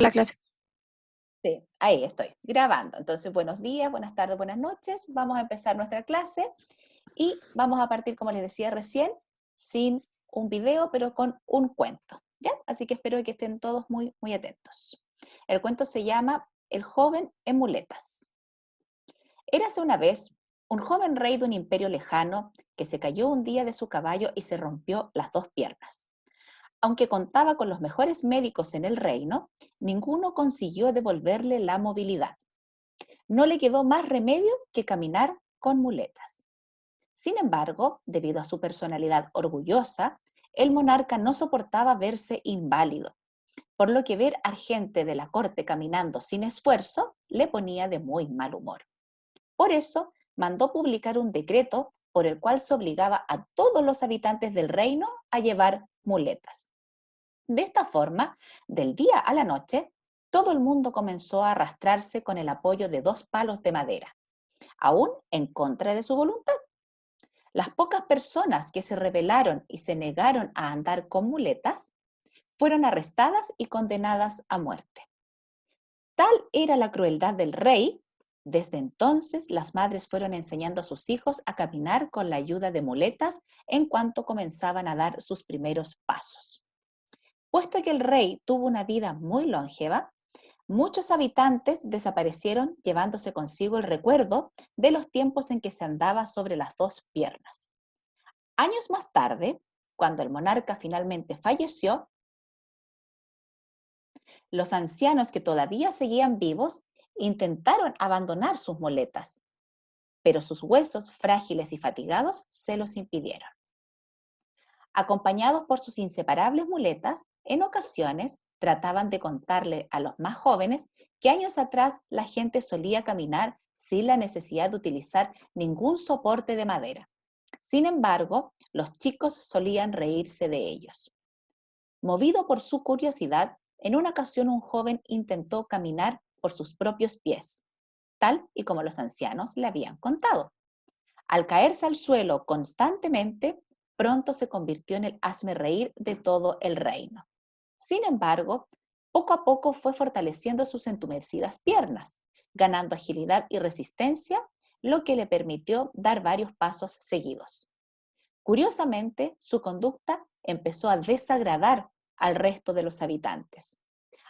la clase. Sí, ahí estoy, grabando. Entonces, buenos días, buenas tardes, buenas noches. Vamos a empezar nuestra clase y vamos a partir, como les decía recién, sin un video, pero con un cuento, ¿ya? Así que espero que estén todos muy, muy atentos. El cuento se llama El joven en muletas. Érase una vez un joven rey de un imperio lejano que se cayó un día de su caballo y se rompió las dos piernas. Aunque contaba con los mejores médicos en el reino, ninguno consiguió devolverle la movilidad. No le quedó más remedio que caminar con muletas. Sin embargo, debido a su personalidad orgullosa, el monarca no soportaba verse inválido, por lo que ver a gente de la corte caminando sin esfuerzo le ponía de muy mal humor. Por eso, mandó publicar un decreto por el cual se obligaba a todos los habitantes del reino a llevar muletas. De esta forma, del día a la noche, todo el mundo comenzó a arrastrarse con el apoyo de dos palos de madera, aún en contra de su voluntad. Las pocas personas que se rebelaron y se negaron a andar con muletas fueron arrestadas y condenadas a muerte. Tal era la crueldad del rey. Desde entonces, las madres fueron enseñando a sus hijos a caminar con la ayuda de muletas en cuanto comenzaban a dar sus primeros pasos. Puesto que el rey tuvo una vida muy longeva, muchos habitantes desaparecieron llevándose consigo el recuerdo de los tiempos en que se andaba sobre las dos piernas. Años más tarde, cuando el monarca finalmente falleció, los ancianos que todavía seguían vivos intentaron abandonar sus muletas, pero sus huesos frágiles y fatigados se los impidieron. Acompañados por sus inseparables muletas, en ocasiones trataban de contarle a los más jóvenes que años atrás la gente solía caminar sin la necesidad de utilizar ningún soporte de madera. Sin embargo, los chicos solían reírse de ellos. Movido por su curiosidad, en una ocasión un joven intentó caminar por sus propios pies, tal y como los ancianos le habían contado. Al caerse al suelo constantemente, pronto se convirtió en el hazmerreír de todo el reino. Sin embargo, poco a poco fue fortaleciendo sus entumecidas piernas, ganando agilidad y resistencia, lo que le permitió dar varios pasos seguidos. Curiosamente, su conducta empezó a desagradar al resto de los habitantes.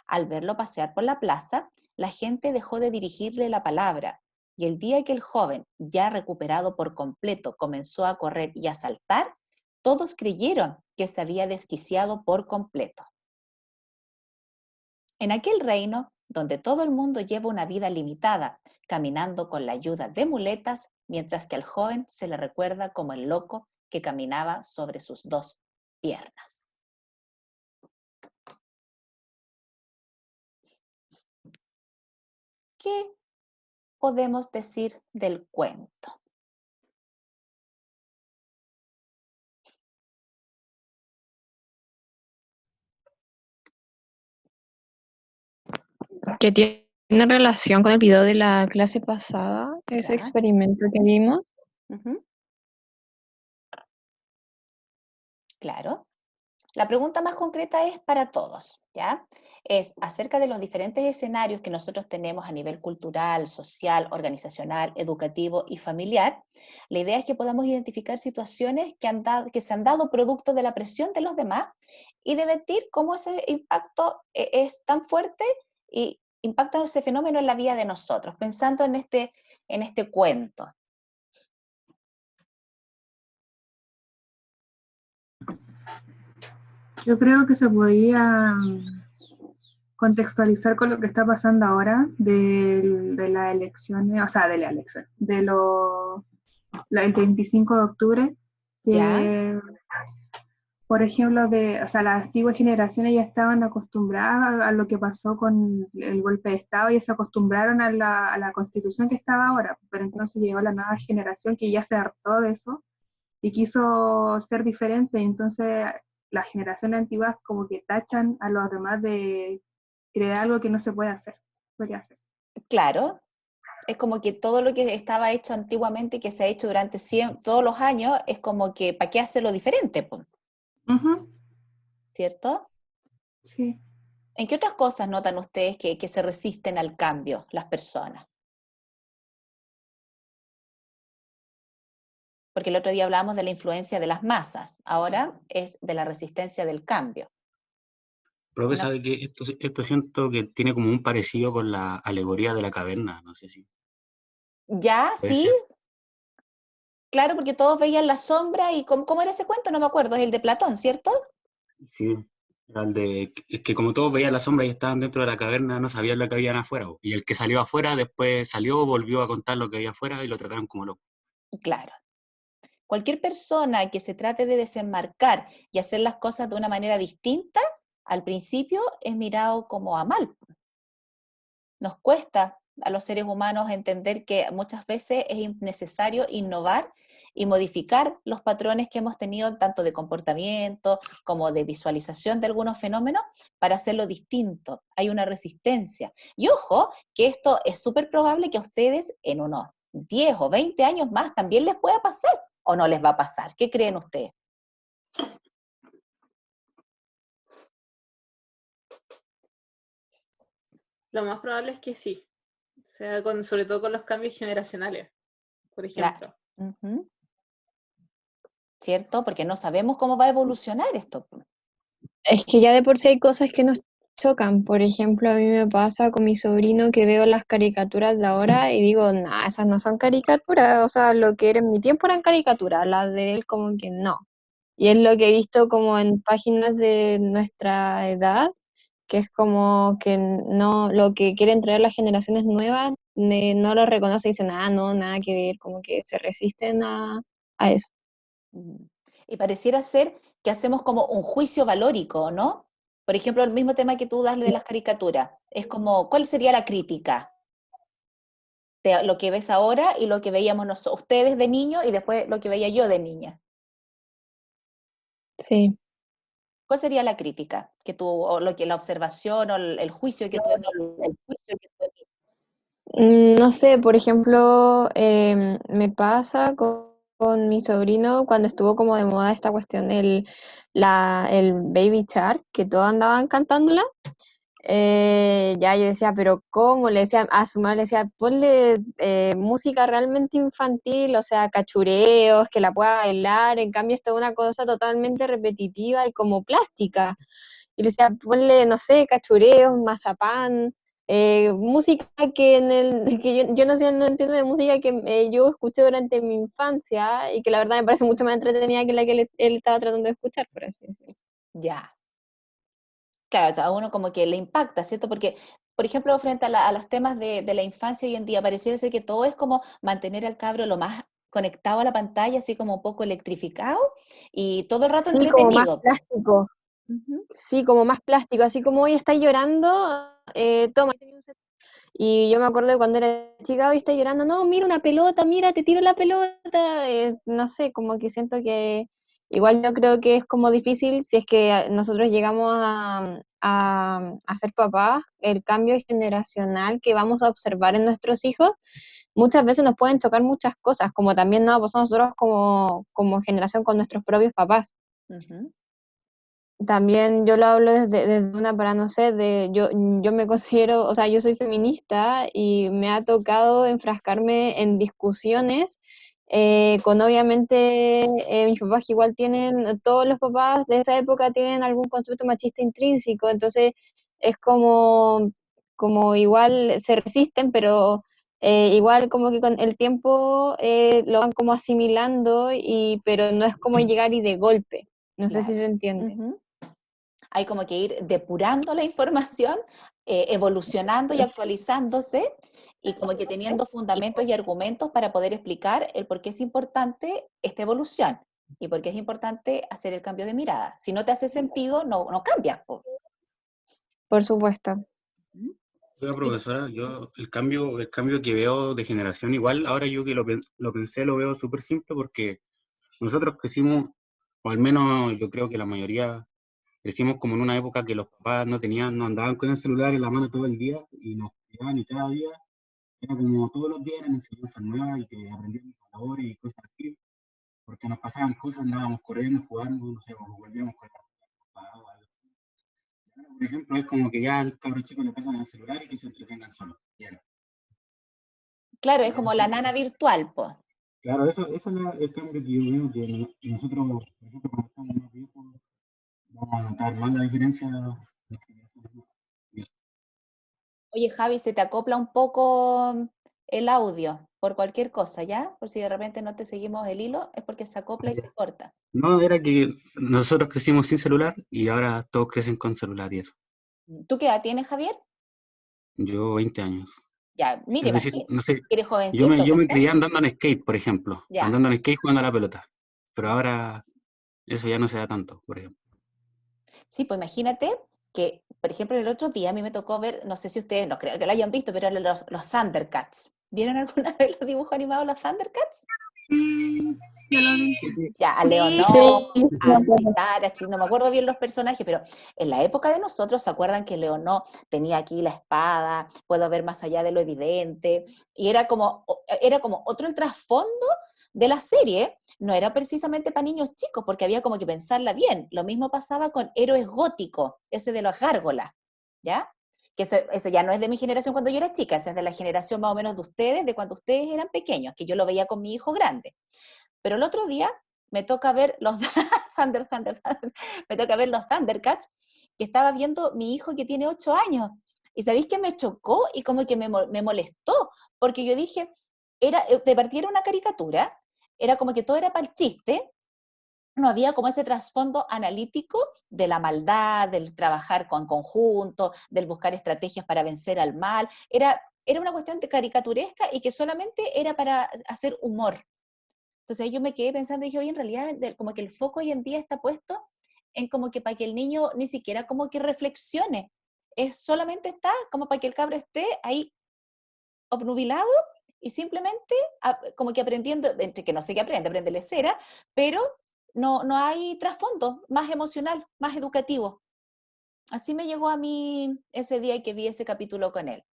Al verlo pasear por la plaza, la gente dejó de dirigirle la palabra, y el día que el joven, ya recuperado por completo, comenzó a correr y a saltar, todos creyeron que se había desquiciado por completo. En aquel reino, donde todo el mundo lleva una vida limitada, caminando con la ayuda de muletas, mientras que al joven se le recuerda como el loco que caminaba sobre sus dos piernas. ¿Qué podemos decir del cuento? Que tiene relación con el video de la clase pasada, ese Ya. experimento que vimos. Ujú, claro. La pregunta más concreta es para todos, ¿ya? Es acerca de los diferentes escenarios que nosotros tenemos a nivel cultural, social, organizacional, educativo y familiar. La idea es que podamos identificar situaciones que se han dado producto de la presión de los demás y debatir cómo ese impacto es tan fuerte y impacta ese fenómeno en la vida de nosotros, pensando en este cuento. Yo creo que se podía contextualizar con lo que está pasando ahora de las elecciones, o sea, de la elección, el 25 de octubre, ¿Ya? que, por ejemplo, o sea, las antiguas generaciones ya estaban acostumbradas a lo que pasó con el golpe de Estado y se acostumbraron a la constitución que estaba ahora, pero entonces llegó la nueva generación que ya se hartó de eso y quiso ser diferente, entonces las generaciones antiguas como que tachan a los demás de crear algo que no se puede hacer, podría hacer. Claro. Es como que todo lo que estaba hecho antiguamente y que se ha hecho durante todos los años, es como que, ¿para qué hacerlo diferente? Po? Uh -huh. ¿Cierto? Sí. ¿En qué otras cosas notan ustedes que se resisten al cambio las personas? Porque el otro día hablábamos de la influencia de las masas, ahora es de la resistencia del cambio. Profe, Una- sabe que esto siento que tiene como un parecido con la alegoría de la caverna, no sé si ya, puede sí, ser. claro, porque todos veían la sombra y ¿cómo era ese cuento? No me acuerdo, es el de Platón, ¿cierto? Sí, era el de, es que como todos veían la sombra y estaban dentro de la caverna, no sabían lo que habían afuera, po. Y el que salió afuera después salió, volvió a contar lo que había afuera y lo trataron como loco. Claro. Cualquier persona que se trate de desenmarcar y hacer las cosas de una manera distinta, al principio es mirado como a mal. Nos cuesta a los seres humanos entender que muchas veces es necesario innovar y modificar los patrones que hemos tenido tanto de comportamiento como de visualización de algunos fenómenos para hacerlo distinto. Hay una resistencia. Y ojo, que esto es súper probable que a ustedes en unos 10 o 20 años más también les pueda pasar o no les va a pasar. ¿Qué creen ustedes? Lo más probable es que sí, o sea, sobre todo con los cambios generacionales, por ejemplo. Ujú. ¿Cierto? Porque no sabemos cómo va a evolucionar esto. Es que ya de por sí hay cosas que nos chocan. Por ejemplo, a mí me pasa con mi sobrino que veo las caricaturas de ahora y digo, nah, esas no son caricaturas. O sea, lo que era en mi tiempo eran caricaturas, las de él como que no. Y es lo que he visto como en páginas de nuestra edad, que es como que no, lo que quieren traer las generaciones nuevas, no lo reconocen y dicen, ah, no, nada que ver, como que se resisten a eso. Mm. Y pareciera ser que hacemos como un juicio valórico, ¿no? Por ejemplo, el mismo tema que tú das de las caricaturas. Es como, ¿cuál sería la crítica de lo que ves ahora y lo que veíamos ustedes de niños y después lo que veía yo de niña? Sí. ¿Cuál sería la crítica que tú, o lo que la observación o el juicio que tú emites? No sé, por ejemplo, me pasa con mi sobrino cuando estuvo como de moda esta cuestión el Baby Shark, que todos andaban cantándola. Ya yo decía, pero ¿cómo? Le decía a su madre, le decía, ponle música realmente infantil, o sea, cachureos, que la pueda bailar. En cambio, esto es una cosa totalmente repetitiva y como plástica. Y le decía, ponle, no sé, cachureos, mazapán, música que que yo no sé, no entiendo de música que yo escuché durante mi infancia y que la verdad me parece mucho más entretenida que la que él estaba tratando de escuchar, por así decirlo. Ya. Claro, a uno como que le impacta, ¿cierto? Porque, por ejemplo, frente a los temas de la infancia hoy en día, pareciera ser que todo es como mantener al cabro lo más conectado a la pantalla, así como un poco electrificado y todo el rato Sí, como más entretenido. plástico. Ujú. Sí, como más plástico, así como hoy está llorando, toma. Y yo me acuerdo de cuando era chica, hoy está llorando, no, mira una pelota, mira, te tiro la pelota, no sé, como que siento que igual yo creo que es como difícil si es que nosotros llegamos a ser papás, el cambio generacional que vamos a observar en nuestros hijos, muchas veces nos pueden chocar muchas cosas, como también nos ha pasado a nosotros como generación con nuestros propios papás. Ujú. También yo lo hablo desde una para no sé, yo me considero, o sea, yo soy feminista y me ha tocado enfrascarme en discusiones con obviamente mis papás que igual tienen, todos los papás de esa época tienen algún concepto machista intrínseco, entonces es como igual se resisten, pero igual como que con el tiempo lo van como asimilando, pero no es como llegar y de golpe, no sé si Claro. se entiende. Ujú. Hay como que ir depurando la información, evolucionando y actualizándose y como que teniendo fundamentos y argumentos para poder explicar el por qué es importante esta evolución y por qué es importante hacer el cambio de mirada. Si no te hace sentido, no cambias, po. Por supuesto. Oiga, Y- profesora, yo el cambio que veo de generación, igual ahora yo que lo pensé, lo veo súper simple porque nosotros crecimos, o al menos yo creo que la mayoría crecimos como en una época que los papás no andaban con el celular en la mano todo el día y nos cuidaban y cada día era como todos los días eran enseñanzas nuevas y que aprendíamos valores y cosas así, porque nos pasaban cosas, andábamos corriendo, jugando, no sé, o volvíamos con la ropa, por ejemplo, es como que ya al cabro chico le pasan el celular y que se entretengan solo. Claro, es como la nana virtual, pues. Claro, eso es el cambio que yo veo, que nosotros, por ejemplo, cuando estamos más viejos, vamos a notar más la diferencia. Oye, Javi, se te acopla un poco el audio por cualquier cosa, ¿ya? Por si de repente no te seguimos el hilo, es porque se acopla y se corta. No, era que nosotros crecimos sin celular y ahora todos crecen con celular y eso. ¿Tú qué edad tienes, Javier? Yo 20 años. Ya, mire, Es decir, imagínate, no sé, eres yo me, jovencito, yo me ¿cachai? crié andando en skate, por ejemplo, Ya. andando en skate jugando a la pelota, pero ahora eso ya no se da tanto, por ejemplo. Sí, pues imagínate que, por ejemplo, el otro día a mí me tocó ver, no sé si ustedes, no creo que lo hayan visto, pero eran los Thundercats. ¿Vieron alguna vez los dibujos animados de los Thundercats? Sí, yo lo vi. Ya, a Sí, Leonor, Sí, a Chitara, no me acuerdo bien los personajes, pero en la época de nosotros, ¿se acuerdan que Leonor tenía aquí la espada? Puedo ver más allá de lo evidente. Y era como otro el trasfondo de la serie, no era precisamente para niños chicos, porque había como que pensarla bien. Lo mismo pasaba con Héroes Góticos, ese de las gárgolas, ¿ya? Que eso ya no es de mi generación cuando yo era chica, ese es de la generación más o menos de ustedes, de cuando ustedes eran pequeños, que yo lo veía con mi hijo grande. Pero el otro día me toca ver los me toca ver los Thundercats, que estaba viendo mi hijo que tiene 8 años. Y sabéis que me chocó y como que me molestó, porque yo dije, de partida era una caricatura, era como que todo era para el chiste, no había como ese trasfondo analítico de la maldad, del trabajar con conjunto, del buscar estrategias para vencer al mal. Era una cuestión de caricaturesca y que solamente era para hacer humor. Entonces ahí yo me quedé pensando y dije, oye, en realidad como que el foco hoy en día está puesto en como que para que el niño ni siquiera como que reflexione, es solamente está como para que el cabro esté ahí obnubilado y simplemente como que aprendiendo, entre que no sé qué aprende lecera, pero no hay trasfondo más emocional, más educativo. Así me llegó a mí ese día que vi ese capítulo con él.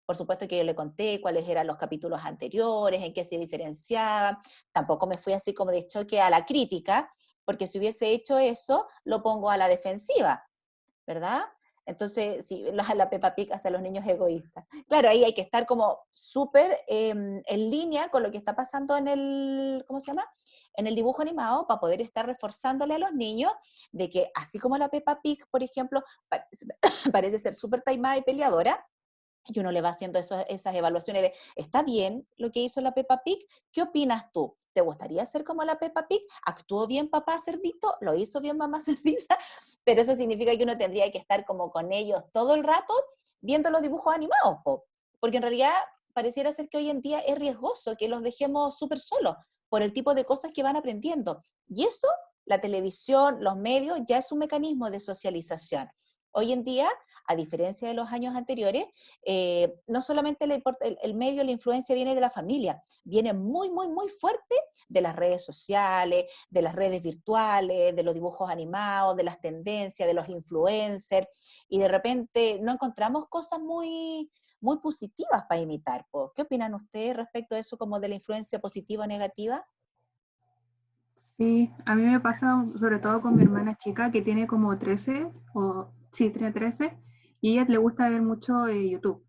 Por supuesto que yo le conté cuáles eran los capítulos anteriores, en qué se diferenciaba. Tampoco me fui así como de choque a la crítica, porque si hubiese hecho eso, lo pongo a la defensiva, ¿verdad? Entonces, si la Peppa Pig hacia los niños egoístas. Claro, ahí hay que estar como súper en línea con lo que está pasando en el, ¿cómo se llama? En el dibujo animado para poder estar reforzándole a los niños de que así como la Peppa Pig, por ejemplo, parece ser súper taimada y peleadora, y uno le va haciendo esas evaluaciones de, ¿está bien lo que hizo la Peppa Pig? ¿Qué opinas tú? ¿Te gustaría ser como la Peppa Pig? ¿Actuó bien papá cerdito? ¿Lo hizo bien mamá cerdita? Pero eso significa que uno tendría que estar como con ellos todo el rato viendo los dibujos animados, porque en realidad pareciera ser que hoy en día es riesgoso que los dejemos súper solos por el tipo de cosas que van aprendiendo. Y eso, la televisión, los medios, ya es un mecanismo de socialización. Hoy en día, a diferencia de los años anteriores, no solamente el medio, la influencia viene de la familia, viene muy, muy, muy fuerte de las redes sociales, de las redes virtuales, de los dibujos animados, de las tendencias, de los influencers, y de repente no encontramos cosas muy, muy positivas para imitar. ¿Qué opinan ustedes respecto a eso, como de la influencia positiva o negativa? Sí, a mí me pasa sobre todo con mi hermana chica que tiene como 13, o sí, tiene 13, y a ella le gusta ver mucho YouTube.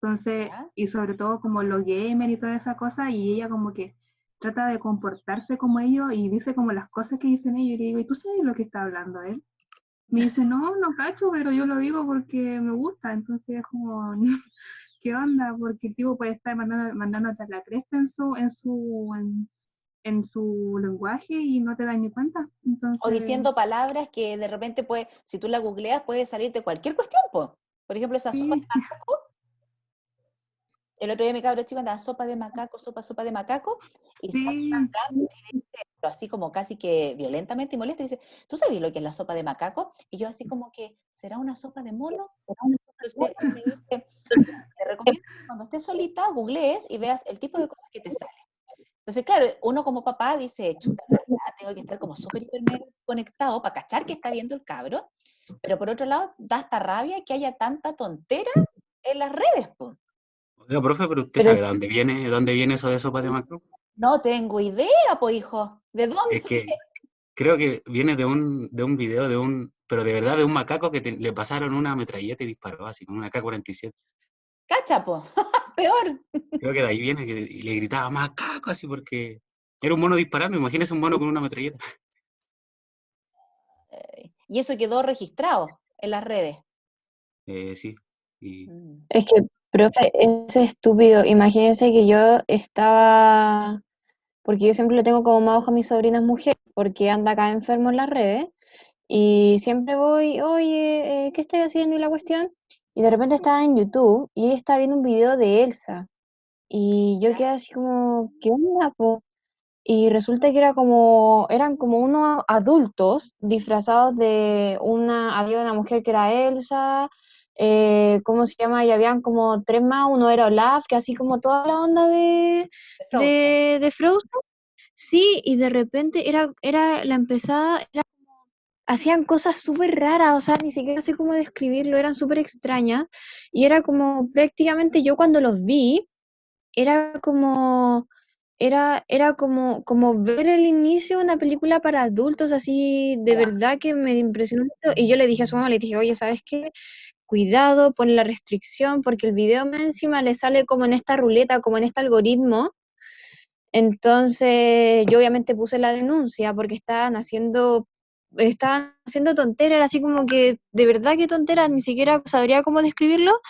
Entonces, ¿Ya? y sobre todo como los gamers y toda esa cosa, y ella como que trata de comportarse como ellos y dice como las cosas que dicen ellos, y le digo, ¿y tú sabes lo que está hablando él? Me dice, no, no cacho, pero yo lo digo porque me gusta, entonces es como, ¿qué onda? Porque el tipo puede estar mandándote a la cresta en su lenguaje y no te das ni cuenta. O Entonces, diciendo palabras que de repente, si tú la googleas, puede salirte cualquier cuestión, po. Por ejemplo, esa sopa de sí, macaco. El otro día mi cabro chico andaba sopa de macaco, sopa de macaco, y sale una sí, gamba, pero así como casi que violentamente y molesta, y dice, ¿tú sabes lo que es la sopa de macaco? Y yo así como que, ¿será una sopa de mono? Entonces él me dice, te recomiendo que cuando estés solita, googlees y veas el tipo de cosas que te salen. Entonces, claro, uno como papá dice, chuta, en realidad tengo que estar como súper hiper mega conectado para cachar que está viendo el cabro, pero por otro lado, da hasta rabia que haya tanta tontera en las redes, pues. Oiga, profe, pero ¿usted pero sabe de dónde viene eso de sopa de macro? No tengo idea, pues hijo, ¿de dónde Es que, creo que viene de un video pero de verdad de un macaco que le pasaron una metralleta y disparó así, con una K-47. ¡Cacha, po! Peor. Creo que de ahí viene y le gritaba macaco así porque era un mono disparando, imagínese un mono con una metralleta. Y eso quedó registrado en las redes. Sí. Y Mm. Es que, profe, es estúpido. Imagínense que yo estaba, porque yo siempre le tengo como más ojo a mis sobrinas mujeres, porque anda acá enfermo en las redes, y siempre voy, oye, ¿qué estoy haciendo? Y la cuestión, y de repente estaba en YouTube, y ella estaba viendo un video de Elsa, y yo ¿Ya? quedé así como, ¿qué onda, po? Y resulta que eran como unos adultos disfrazados de había una mujer que era Elsa, ¿cómo se llama? Y habían como tres más, uno era Olaf, que así como toda la onda De Frozen. de Frozen. Sí, y de repente era la empezada, hacían cosas súper raras, o sea, ni siquiera sé cómo describirlo, eran súper extrañas, y era como prácticamente yo cuando los vi, era como, era como ver el inicio de una película para adultos, así, de Hola. verdad que me impresionó mucho. Y yo le dije a su mamá, le dije, oye, ¿sabes qué? Cuidado, pon la restricción, porque el video más encima le sale como en esta ruleta, como en este algoritmo. Entonces, yo obviamente puse la denuncia porque estaban haciendo tonteras, era así como que, de verdad que tonteras, ni siquiera sabría cómo describirlo.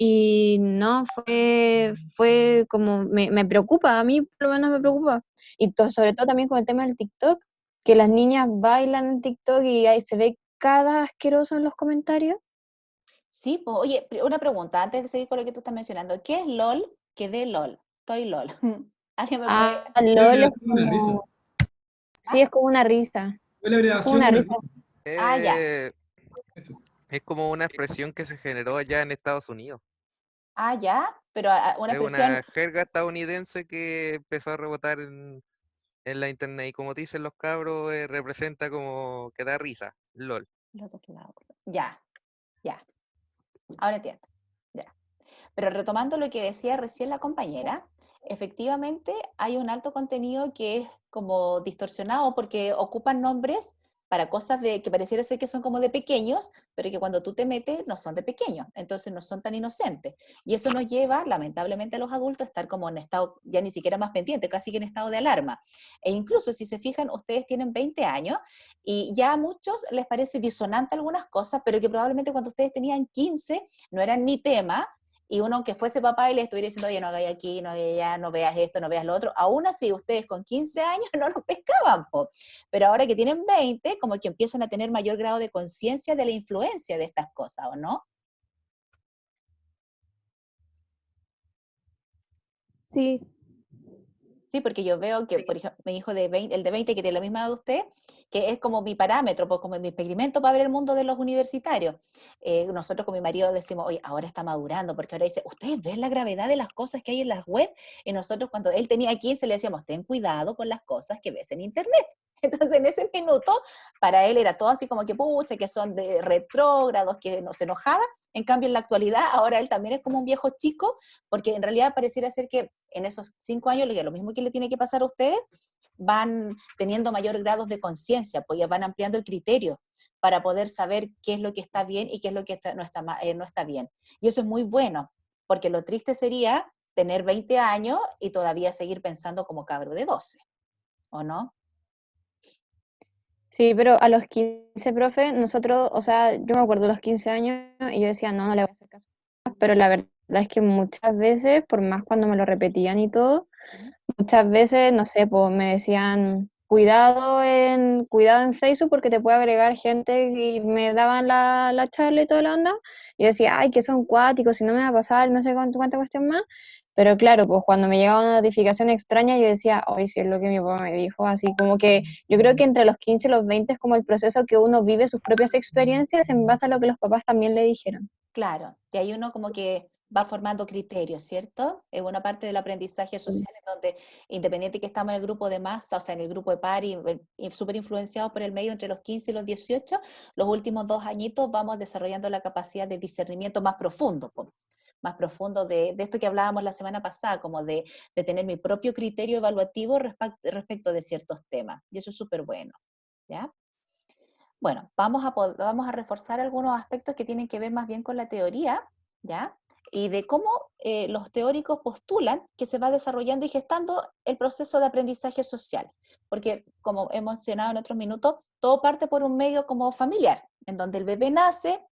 Y no, fue como, me preocupa, a mí por lo menos me preocupa. Y sobre todo también con el tema del TikTok, que las niñas bailan en TikTok y ahí se ve cada asqueroso en los comentarios. Sí, po, oye, una pregunta antes de seguir con lo que tú estás mencionando. ¿Qué es LOL? Quedé LOL. Estoy LOL. ¿Alguien me puede...? La LOL es abreviación de una risa. como, sí, ¿Ah? es como una risa, Fue la es como abreviación de una una risa. risa. Ah, ya. Eso. Es como una expresión que se generó allá en Estados Unidos. Ah, ya. Pero una Es expresión... una jerga estadounidense que empezó a rebotar en la internet y como dicen los cabros, representa como que da risa, LOL. Ya, ya. Ahora entiendo. Ya. Pero retomando lo que decía recién la compañera, efectivamente hay un alto contenido que es como distorsionado porque ocupan nombres para cosas que pareciera ser que son como de pequeños, pero que cuando tú te metes no son de pequeños, entonces no son tan inocentes. Y eso nos lleva, lamentablemente, a los adultos a estar como en estado, ya ni siquiera más pendiente, casi que en estado de alarma. E incluso si se fijan, ustedes tienen 20 años y ya a muchos les parece disonante algunas cosas, pero que probablemente cuando ustedes tenían 15 no eran ni tema, y uno aunque fuese papá y le estuviera diciendo, oye, no hagáis aquí, no hagáis allá, no veas esto, no veas lo otro, aún así ustedes con 15 años no lo pescaban, po. Pero ahora que tienen 20, como que empiezan a tener mayor grado de conciencia de la influencia de estas cosas, ¿o no? Sí, Sí, porque yo veo que, por ejemplo, mi hijo de 20, el de 20 que tiene la misma edad de usted, que es como mi parámetro, pues como mi experimento para ver el mundo de los universitarios. Nosotros con mi marido decimos, oye, ahora está madurando, porque ahora dice, ¿ustedes ven la gravedad de las cosas que hay en las web? Y nosotros cuando él tenía 15 le decíamos, ten cuidado con las cosas que ves en internet. Entonces en ese minuto, para él era todo así como que, pucha, que son de retrógrados, que no se enojaba. En cambio, en la actualidad, ahora él también es como un viejo chico, porque en realidad pareciera ser que en esos 5 años, lo mismo que le tiene que pasar a ustedes, van teniendo mayor grados de conciencia, pues ya van ampliando el criterio para poder saber qué es lo que está bien y qué es lo que no está bien. Y eso es muy bueno, porque lo triste sería tener 20 años y todavía seguir pensando como cabro de 12, ¿o no? sí, pero a los 15, profe, nosotros, o sea, yo me acuerdo de los 15 años y yo decía, no, no le voy a hacer caso. Pero la verdad es que muchas veces, por más cuando me lo repetían y todo, muchas veces, no sé, pues me decían, cuidado en Facebook porque te puede agregar gente y me daban la charla y toda la onda. Y decía, ay, que son cuáticos, si no me va a pasar, no sé cuánta cuestión más. Pero claro, pues cuando me llegaba una notificación extraña, yo decía, hoy sí es lo que mi papá me dijo. Así como que yo creo que entre los 15 y los 20 es como el proceso que uno vive sus propias experiencias en base a lo que los papás también le dijeron. Claro, y ahí uno como que va formando criterios, ¿cierto? Es una parte del aprendizaje social en donde, independiente que estamos en el grupo de masa, o sea, en el grupo de par y súper influenciados por el medio entre los 15 y los 18, los últimos 2 añitos vamos desarrollando la capacidad de discernimiento más profundo, po, más profundo de esto que hablábamos la semana pasada, como de tener mi propio criterio evaluativo respecto de ciertos temas, y eso es súper bueno. ¿ya? Bueno, vamos a reforzar algunos aspectos que tienen que ver más bien con la teoría, ¿ya? Y de cómo los teóricos postulan que se va desarrollando y gestando el proceso de aprendizaje social. Porque, como hemos mencionado en otros minutos, todo parte por un medio como familiar, en donde el bebé nace,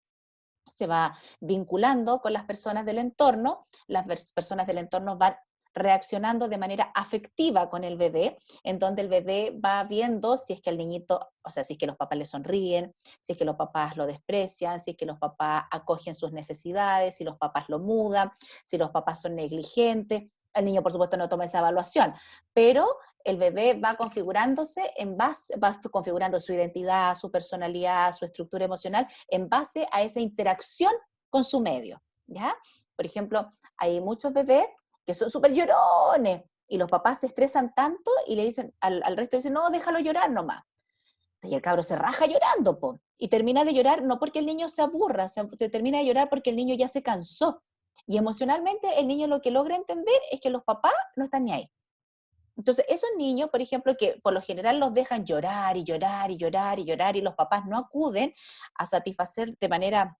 se va vinculando con las personas del entorno, las personas del entorno van reaccionando de manera afectiva con el bebé, en donde el bebé va viendo si es que el niñito, o sea, si es que los papás le sonríen, si es que los papás lo desprecian, si es que los papás acogen sus necesidades, si los papás lo mudan, si los papás son negligentes. El niño, por supuesto, no toma esa evaluación, pero el bebé va configurándose va configurando su identidad, su personalidad, su estructura emocional en base a esa interacción con su medio, ¿ya? Por ejemplo, hay muchos bebés que son súper llorones, y los papás se estresan tanto y le dicen al resto, dicen, no, déjalo llorar nomás. Y el cabro se raja llorando, po, y termina de llorar no porque el niño se aburra, se termina de llorar porque el niño ya se cansó. Y emocionalmente el niño lo que logra entender es que los papás no están ni ahí. Entonces, esos niños, por ejemplo, que por lo general los dejan llorar y llorar y llorar y llorar, y los papás no acuden a satisfacer de manera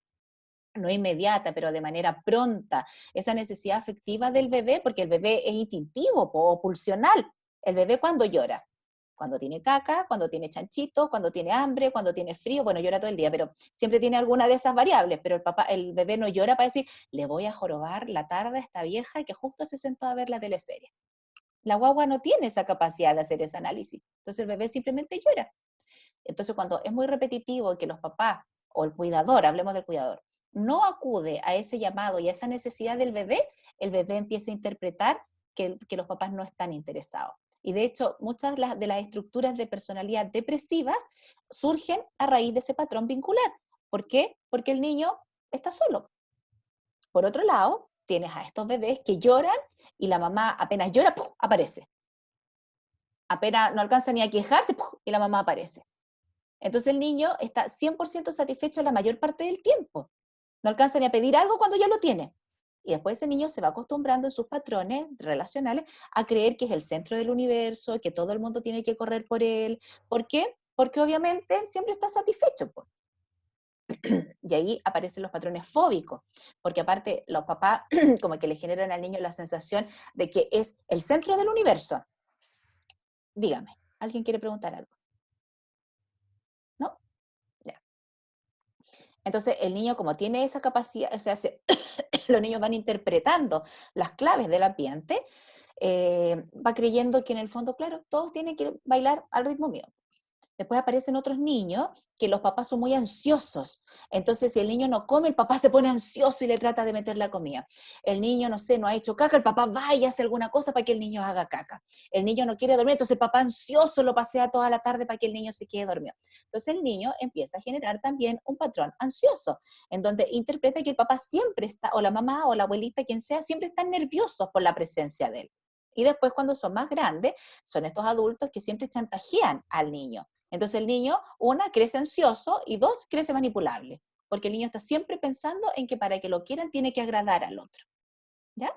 no inmediata, pero de manera pronta, esa necesidad afectiva del bebé, porque el bebé es instintivo o pulsional. El bebé cuando llora, cuando tiene caca, cuando tiene chanchito, cuando tiene hambre, cuando tiene frío, bueno, llora todo el día, pero siempre tiene alguna de esas variables, pero el bebé no llora para decir, le voy a jorobar la tarde a esta vieja que justo se sentó a ver la teleserie. La guagua no tiene esa capacidad de hacer ese análisis, entonces el bebé simplemente llora. Entonces, cuando es muy repetitivo que los papás o el cuidador, hablemos del cuidador, no acude a ese llamado y a esa necesidad del bebé, el bebé empieza a interpretar que los papás no están interesados. Y de hecho, muchas de las estructuras de personalidad depresivas surgen a raíz de ese patrón vincular. ¿Por qué? Porque el niño está solo. Por otro lado, tienes a estos bebés que lloran y la mamá apenas llora, ¡pum!, aparece. Apenas no alcanza ni a quejarse, ¡pum!, y la mamá aparece. Entonces el niño está 100% satisfecho la mayor parte del tiempo. No alcanza ni a pedir algo cuando ya lo tiene. Y después ese niño se va acostumbrando en sus patrones relacionales a creer que es el centro del universo, que todo el mundo tiene que correr por él. ¿Por qué? Porque obviamente siempre está satisfecho, pues. Y ahí aparecen los patrones fóbicos, porque aparte los papás como que le generan al niño la sensación de que es el centro del universo. Dígame, ¿alguien quiere preguntar algo? ¿No? Ya. Entonces el niño, como tiene esa capacidad, o sea, los niños van interpretando las claves del ambiente, va creyendo que en el fondo, claro, todos tienen que bailar al ritmo mío. Después aparecen otros niños que los papás son muy ansiosos. Entonces, si el niño no come, el papá se pone ansioso y le trata de meter la comida. El niño, no sé, no ha hecho caca, el papá va y hace alguna cosa para que el niño haga caca. El niño no quiere dormir, entonces el papá ansioso lo pasea toda la tarde para que el niño se quede dormido. Entonces el niño empieza a generar también un patrón ansioso, en donde interpreta que el papá siempre está, o la mamá o la abuelita, quien sea, siempre están nerviosos por la presencia de él. Y después, cuando son más grandes, son estos adultos que siempre chantajean al niño. Entonces el niño, una, crece ansioso, y dos, crece manipulable, porque el niño está siempre pensando en que para que lo quieran tiene que agradar al otro, ¿ya?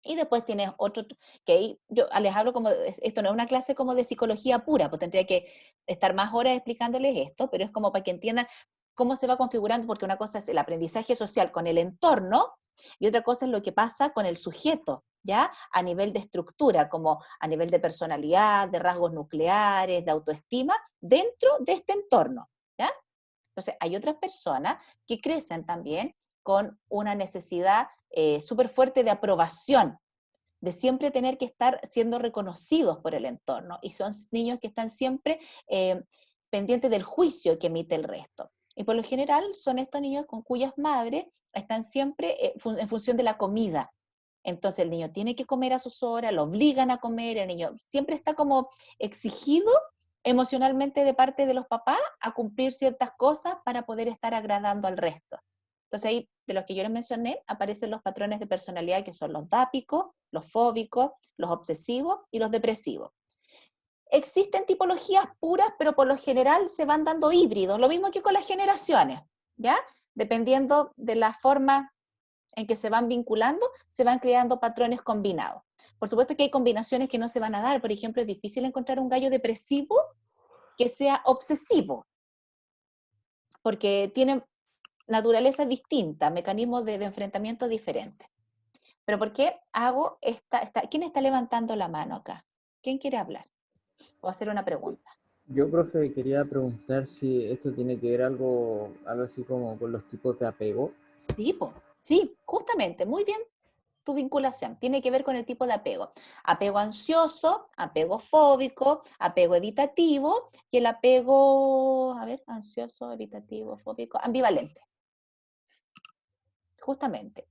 Y después tienes otro, que ahí yo les hablo como, esto no es una clase como de psicología pura, pues tendría que estar más horas explicándoles esto, pero es como para que entiendan cómo se va configurando, porque una cosa es el aprendizaje social con el entorno, y otra cosa es lo que pasa con el sujeto, ¿ya? A nivel de estructura, como a nivel de personalidad, de rasgos nucleares, de autoestima, dentro de este entorno, ¿ya? Entonces, hay otras personas que crecen también con una necesidad súper fuerte de aprobación, de siempre tener que estar siendo reconocidos por el entorno, y son niños que están siempre pendientes del juicio que emite el resto. Y por lo general son estos niños con cuyas madres están siempre en función de la comida. Entonces el niño tiene que comer a sus horas, lo obligan a comer, el niño siempre está como exigido emocionalmente de parte de los papás a cumplir ciertas cosas para poder estar agradando al resto. Entonces ahí, de los que yo les mencioné, aparecen los patrones de personalidad que son los dápicos, los fóbicos, los obsesivos y los depresivos. Existen tipologías puras, pero por lo general se van dando híbridos, lo mismo que con las generaciones, ¿ya? Dependiendo de la forma en que se van vinculando, se van creando patrones combinados. Por supuesto que hay combinaciones que no se van a dar. Por ejemplo, es difícil encontrar un gallo depresivo que sea obsesivo, porque tienen naturaleza distinta, mecanismos de enfrentamiento diferentes. Pero ¿por qué hago ¿quién está levantando la mano acá? ¿Quién quiere hablar? O hacer una pregunta. Yo, profe, quería preguntar si esto tiene que ver algo así como con los tipos de apego. Sí, justamente, muy bien tu vinculación. Tiene que ver con el tipo de apego. Apego ansioso, apego fóbico, apego evitativo y el apego, ansioso, evitativo, fóbico, ambivalente. Justamente.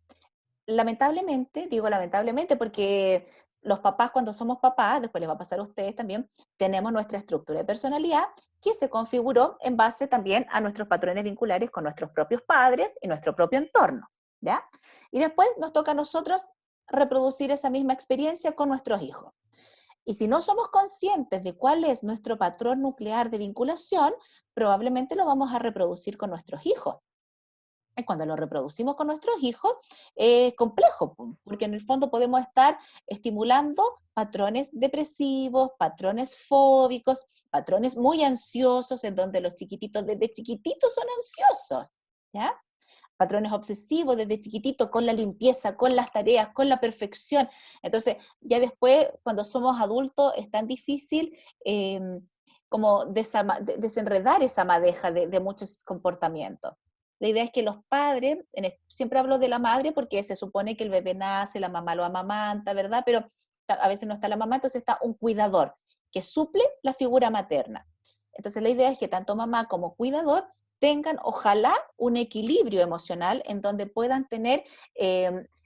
Lamentablemente, digo lamentablemente porque los papás cuando somos papás, después les va a pasar a ustedes también, tenemos nuestra estructura de personalidad que se configuró en base también a nuestros patrones vinculares con nuestros propios padres y nuestro propio entorno, ¿ya? Y después nos toca a nosotros reproducir esa misma experiencia con nuestros hijos. Y si no somos conscientes de cuál es nuestro patrón nuclear de vinculación, probablemente lo vamos a reproducir con nuestros hijos. Y cuando lo reproducimos con nuestros hijos, es complejo, porque en el fondo podemos estar estimulando patrones depresivos, patrones fóbicos, patrones muy ansiosos, en donde los chiquititos desde chiquititos son ansiosos, ¿ya? Patrones obsesivos desde chiquititos con la limpieza, con las tareas, con la perfección. Entonces, ya después, cuando somos adultos, es tan difícil como desenredar esa madeja de muchos comportamientos. La idea es que los padres, siempre hablo de la madre porque se supone que el bebé nace, la mamá lo amamanta, ¿verdad? Pero a veces no está la mamá, entonces está un cuidador que suple la figura materna. Entonces la idea es que tanto mamá como cuidador tengan, ojalá, un equilibrio emocional en donde puedan tener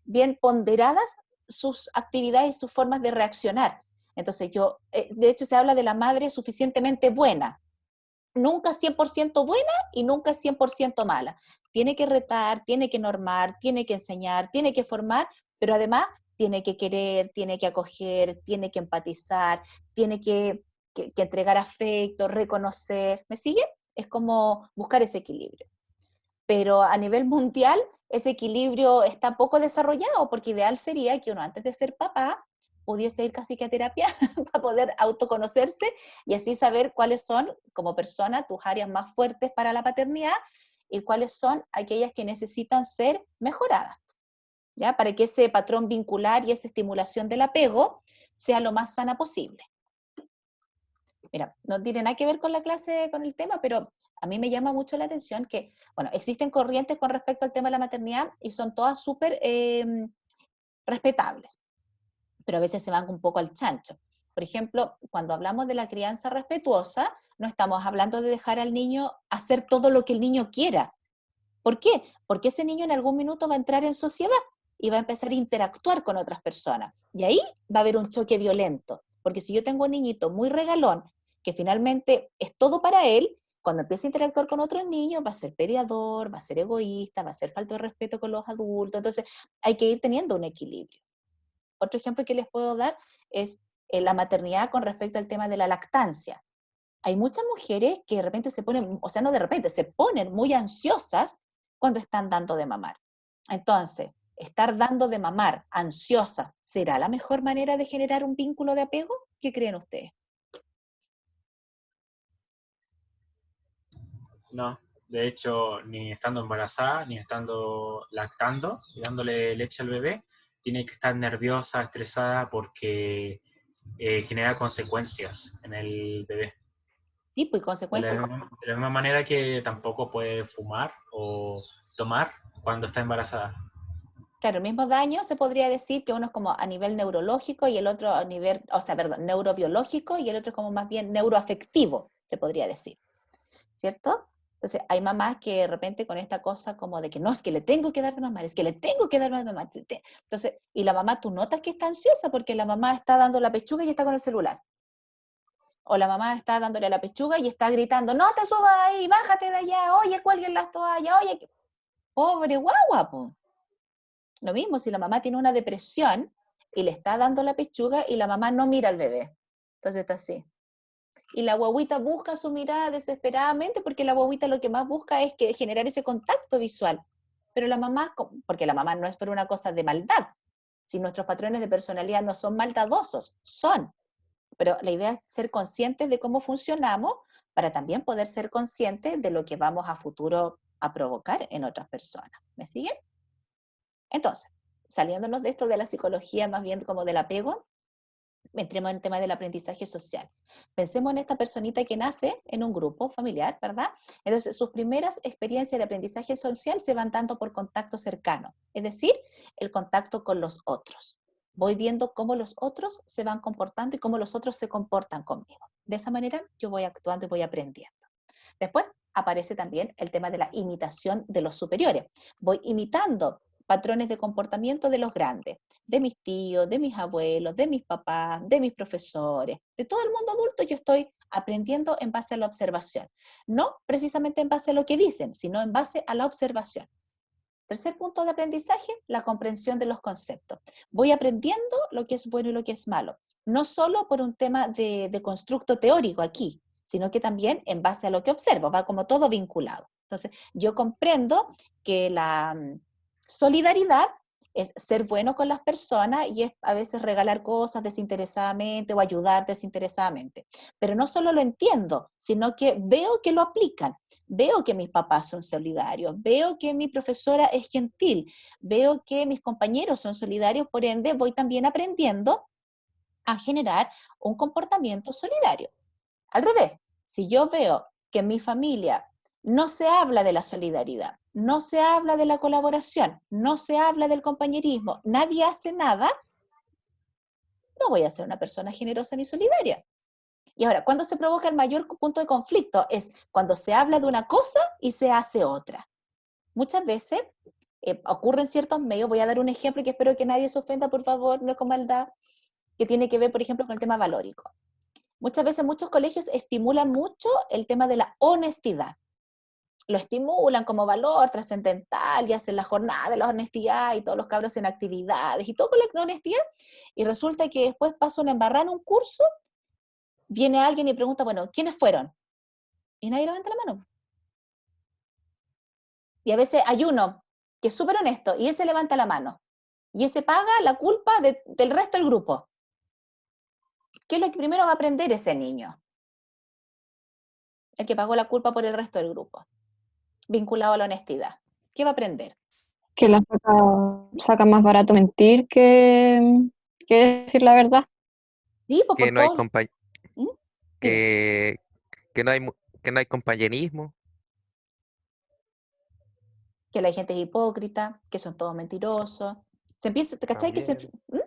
bien ponderadas sus actividades y sus formas de reaccionar. Entonces de hecho se habla de la madre suficientemente buena, nunca 100% buena y nunca 100% mala. Tiene que retar, tiene que normar, tiene que enseñar, tiene que formar, pero además tiene que querer, tiene que acoger, tiene que empatizar, tiene que entregar afecto, reconocer. ¿Me sigue? Es como buscar ese equilibrio. Pero a nivel mundial, ese equilibrio está poco desarrollado, porque ideal sería que uno antes de ser papá pudiese ir casi que a terapia para poder autoconocerse y así saber cuáles son, como persona, tus áreas más fuertes para la paternidad y cuáles son aquellas que necesitan ser mejoradas, ¿ya? Para que ese patrón vincular y esa estimulación del apego sea lo más sana posible. Mira, no tiene nada que ver con la clase, con el tema, pero a mí me llama mucho la atención que, bueno, existen corrientes con respecto al tema de la maternidad y son todas súper respetables, pero a veces se van un poco al chancho. Por ejemplo, cuando hablamos de la crianza respetuosa, no estamos hablando de dejar al niño hacer todo lo que el niño quiera. ¿Por qué? Porque ese niño en algún minuto va a entrar en sociedad y va a empezar a interactuar con otras personas. Y ahí va a haber un choque violento. Porque si yo tengo un niñito muy regalón, que finalmente es todo para él, cuando empieza a interactuar con otros niños, va a ser peleador, va a ser egoísta, va a ser falta de respeto con los adultos. Entonces, hay que ir teniendo un equilibrio. Otro ejemplo que les puedo dar es la maternidad con respecto al tema de la lactancia. Hay muchas mujeres que de repente se ponen, o sea, no de repente, se ponen muy ansiosas cuando están dando de mamar. Entonces, estar dando de mamar ansiosa, ¿será la mejor manera de generar un vínculo de apego? ¿Qué creen ustedes? No, de hecho, ni estando embarazada, ni estando lactando y dándole leche al bebé, tiene que estar nerviosa, estresada, porque genera consecuencias en el bebé. Tipo y consecuencias. De la misma manera que tampoco puede fumar o tomar cuando está embarazada. Claro, el mismo daño se podría decir que uno es como a nivel neurológico y el otro a nivel, neurobiológico y el otro como más bien neuroafectivo, se podría decir, ¿cierto? Entonces, hay mamás que de repente con esta cosa como de que no, es que le tengo que dar de mamar, es que le tengo que dar de mamar. Entonces, y la mamá, tú notas que está ansiosa porque la mamá está dando la pechuga y está con el celular. O la mamá está dándole a la pechuga y está gritando, no te subas ahí, bájate de allá, oye, cuelguen las toallas, oye. Pobre guagua, po. Lo mismo, si la mamá tiene una depresión y le está dando la pechuga y la mamá no mira al bebé. Entonces está así. Y la guaguita busca su mirada desesperadamente porque la guaguita lo que más busca es que generar ese contacto visual. Pero la mamá, porque la mamá no es por una cosa de maldad, si nuestros patrones de personalidad no son maldadosos, son. Pero la idea es ser conscientes de cómo funcionamos para también poder ser consciente de lo que vamos a futuro a provocar en otras personas. ¿Me siguen? Entonces, saliéndonos de esto de la psicología, más bien como del apego, entremos en el tema del aprendizaje social. Pensemos en esta personita que nace en un grupo familiar, ¿verdad? Entonces, sus primeras experiencias de aprendizaje social se van dando por contacto cercano, es decir, el contacto con los otros. Voy viendo cómo los otros se van comportando y cómo los otros se comportan conmigo. De esa manera yo voy actuando y voy aprendiendo. Después aparece también el tema de la imitación de los superiores. Voy imitando patrones de comportamiento de los grandes, de mis tíos, de mis abuelos, de mis papás, de mis profesores, de todo el mundo adulto. Yo estoy aprendiendo en base a la observación. No precisamente en base a lo que dicen, sino en base a la observación. Tercer punto de aprendizaje, la comprensión de los conceptos. Voy aprendiendo lo que es bueno y lo que es malo. No solo por un tema de constructo teórico aquí, sino que también en base a lo que observo, va como todo vinculado. Entonces, yo comprendo que la solidaridad es ser bueno con las personas y es a veces regalar cosas desinteresadamente o ayudar desinteresadamente. Pero no solo lo entiendo, sino que veo que lo aplican. Veo que mis papás son solidarios, veo que mi profesora es gentil, veo que mis compañeros son solidarios, por ende voy también aprendiendo a generar un comportamiento solidario. Al revés, si yo veo que en mi familia no se habla de la solidaridad, no se habla de la colaboración, no se habla del compañerismo, nadie hace nada, no voy a ser una persona generosa ni solidaria. Y ahora, ¿cuándo se provoca el mayor punto de conflicto? Es cuando se habla de una cosa y se hace otra. Muchas veces ocurre en ciertos medios, voy a dar un ejemplo que espero que nadie se ofenda, por favor, no es con maldad, que tiene que ver, por ejemplo, con el tema valórico. Muchas veces muchos colegios estimulan mucho el tema de la honestidad. Lo estimulan como valor trascendental y hacen la jornada de la honestidad y todos los cabros en actividades y todo con la honestidad. Y resulta que después pasa una embarrada en un curso, viene alguien y pregunta, bueno, ¿quiénes fueron? Y nadie levanta la mano. Y a veces hay uno que es súper honesto y ese levanta la mano. Y ese paga la culpa del resto del grupo. ¿Qué es lo que primero va a aprender ese niño? El que pagó la culpa por el resto del grupo, vinculado a la honestidad. ¿Qué va a aprender? Que saca más barato mentir que decir la verdad. Sí, pues Que por no hay todo. ¿Mm? Dime. que, que no hay que no hay compañerismo. Que la gente es hipócrita, que son todos mentirosos. Se empieza, ¿cachai? También. ¿Mm?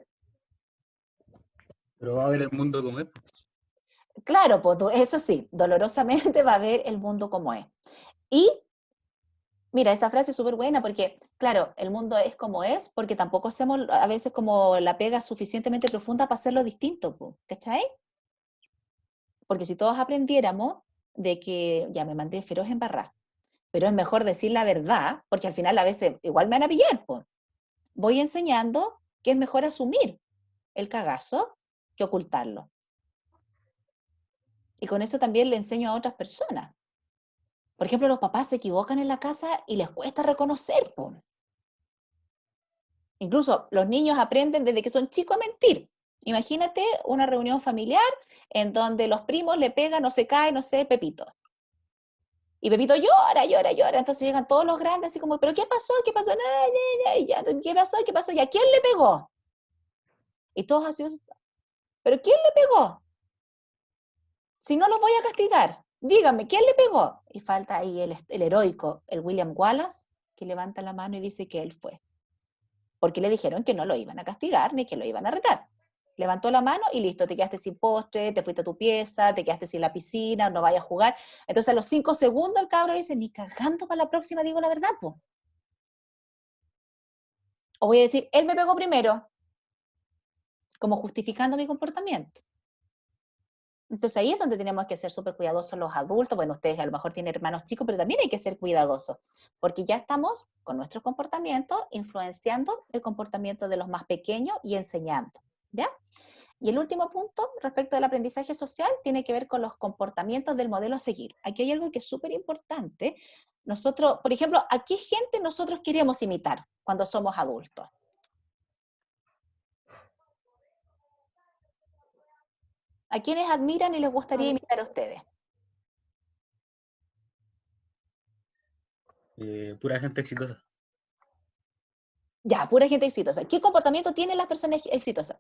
Pero va a ver el mundo como es. Claro, pues eso sí, dolorosamente va a ver el mundo como es. Y mira, esa frase es súper buena porque, claro, el mundo es como es porque tampoco hacemos a veces como la pega suficientemente profunda para hacerlo distinto, pues, ¿cachai? Porque si todos aprendiéramos de que ya me mandé feroz en barra, pero es mejor decir la verdad, porque al final a veces igual me van a pillar, pues. Voy enseñando que es mejor asumir el cagazo que ocultarlo. Y con eso también le enseño a otras personas. Por ejemplo, los papás se equivocan en la casa y les cuesta reconocer, po. Incluso los niños aprenden desde que son chicos a mentir. Imagínate una reunión familiar en donde los primos le pegan o se cae, no sé, Pepito. Y Pepito llora, llora, llora. Entonces llegan todos los grandes así como, ¿pero qué pasó? ¿Qué pasó? ¿Qué pasó? ¿Qué pasó? ¿Y a quién le pegó? Y todos así, ¿pero quién le pegó? Si no los voy a castigar, dígame, ¿quién le pegó? Y falta ahí el heroico, el William Wallace, que levanta la mano y dice que él fue. Porque le dijeron que no lo iban a castigar ni que lo iban a retar. Levantó la mano y listo, te quedaste sin postre, te fuiste a tu pieza, te quedaste sin la piscina, no vayas a jugar. Entonces a los 5 segundos el cabro dice, ni cagando para la próxima digo la verdad, po. O voy a decir, él me pegó primero, como justificando mi comportamiento. Entonces ahí es donde tenemos que ser súper cuidadosos los adultos. Bueno, ustedes a lo mejor tienen hermanos chicos, pero también hay que ser cuidadosos, porque ya estamos con nuestro comportamiento influenciando el comportamiento de los más pequeños y enseñando, ¿ya? Y el último punto respecto del aprendizaje social tiene que ver con los comportamientos del modelo a seguir. Aquí hay algo que es súper importante. Nosotros, por ejemplo, ¿a qué gente nosotros queremos imitar cuando somos adultos? ¿A quiénes admiran y les gustaría imitar a ustedes? Pura gente exitosa. Ya, pura gente exitosa. ¿Qué comportamiento tienen las personas exitosas?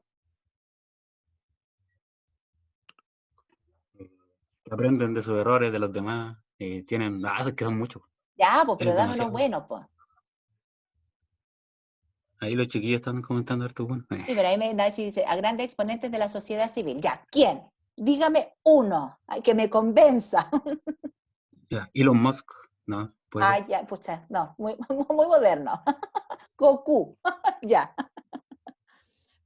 Que aprenden de sus errores, de los demás. Tienen, es que son muchos. Ya, pues, pero Es dame unos demasiado. buenos, pues. Ahí los chiquillos están comentando harto bueno. Sí, pero ahí Nancy dice, a grandes exponentes de la sociedad civil. Ya, ¿quién? Dígame uno, ay, que me convenza. Ya, Elon Musk, ¿no? Puede ser. Ah, ya, pucha, no, muy, muy moderno. Goku, ya.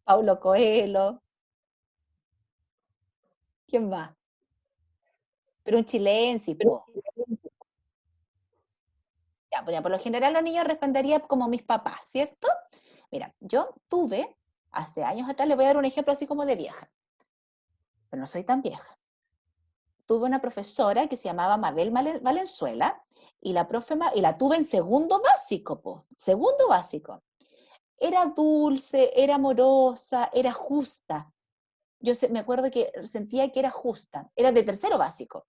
Paulo Coelho. ¿Quién más? Pero un chilense, po. Ya, pues, por lo general los niños responderían como mis papás, ¿cierto? Mira, yo tuve, hace años atrás, le voy a dar un ejemplo así como de vieja, pero no soy tan vieja. Tuve una profesora que se llamaba Mabel Valenzuela, y y la tuve en segundo básico, po, segundo básico. Era dulce, era amorosa, era justa. Me acuerdo que sentía que era justa, era de tercero básico.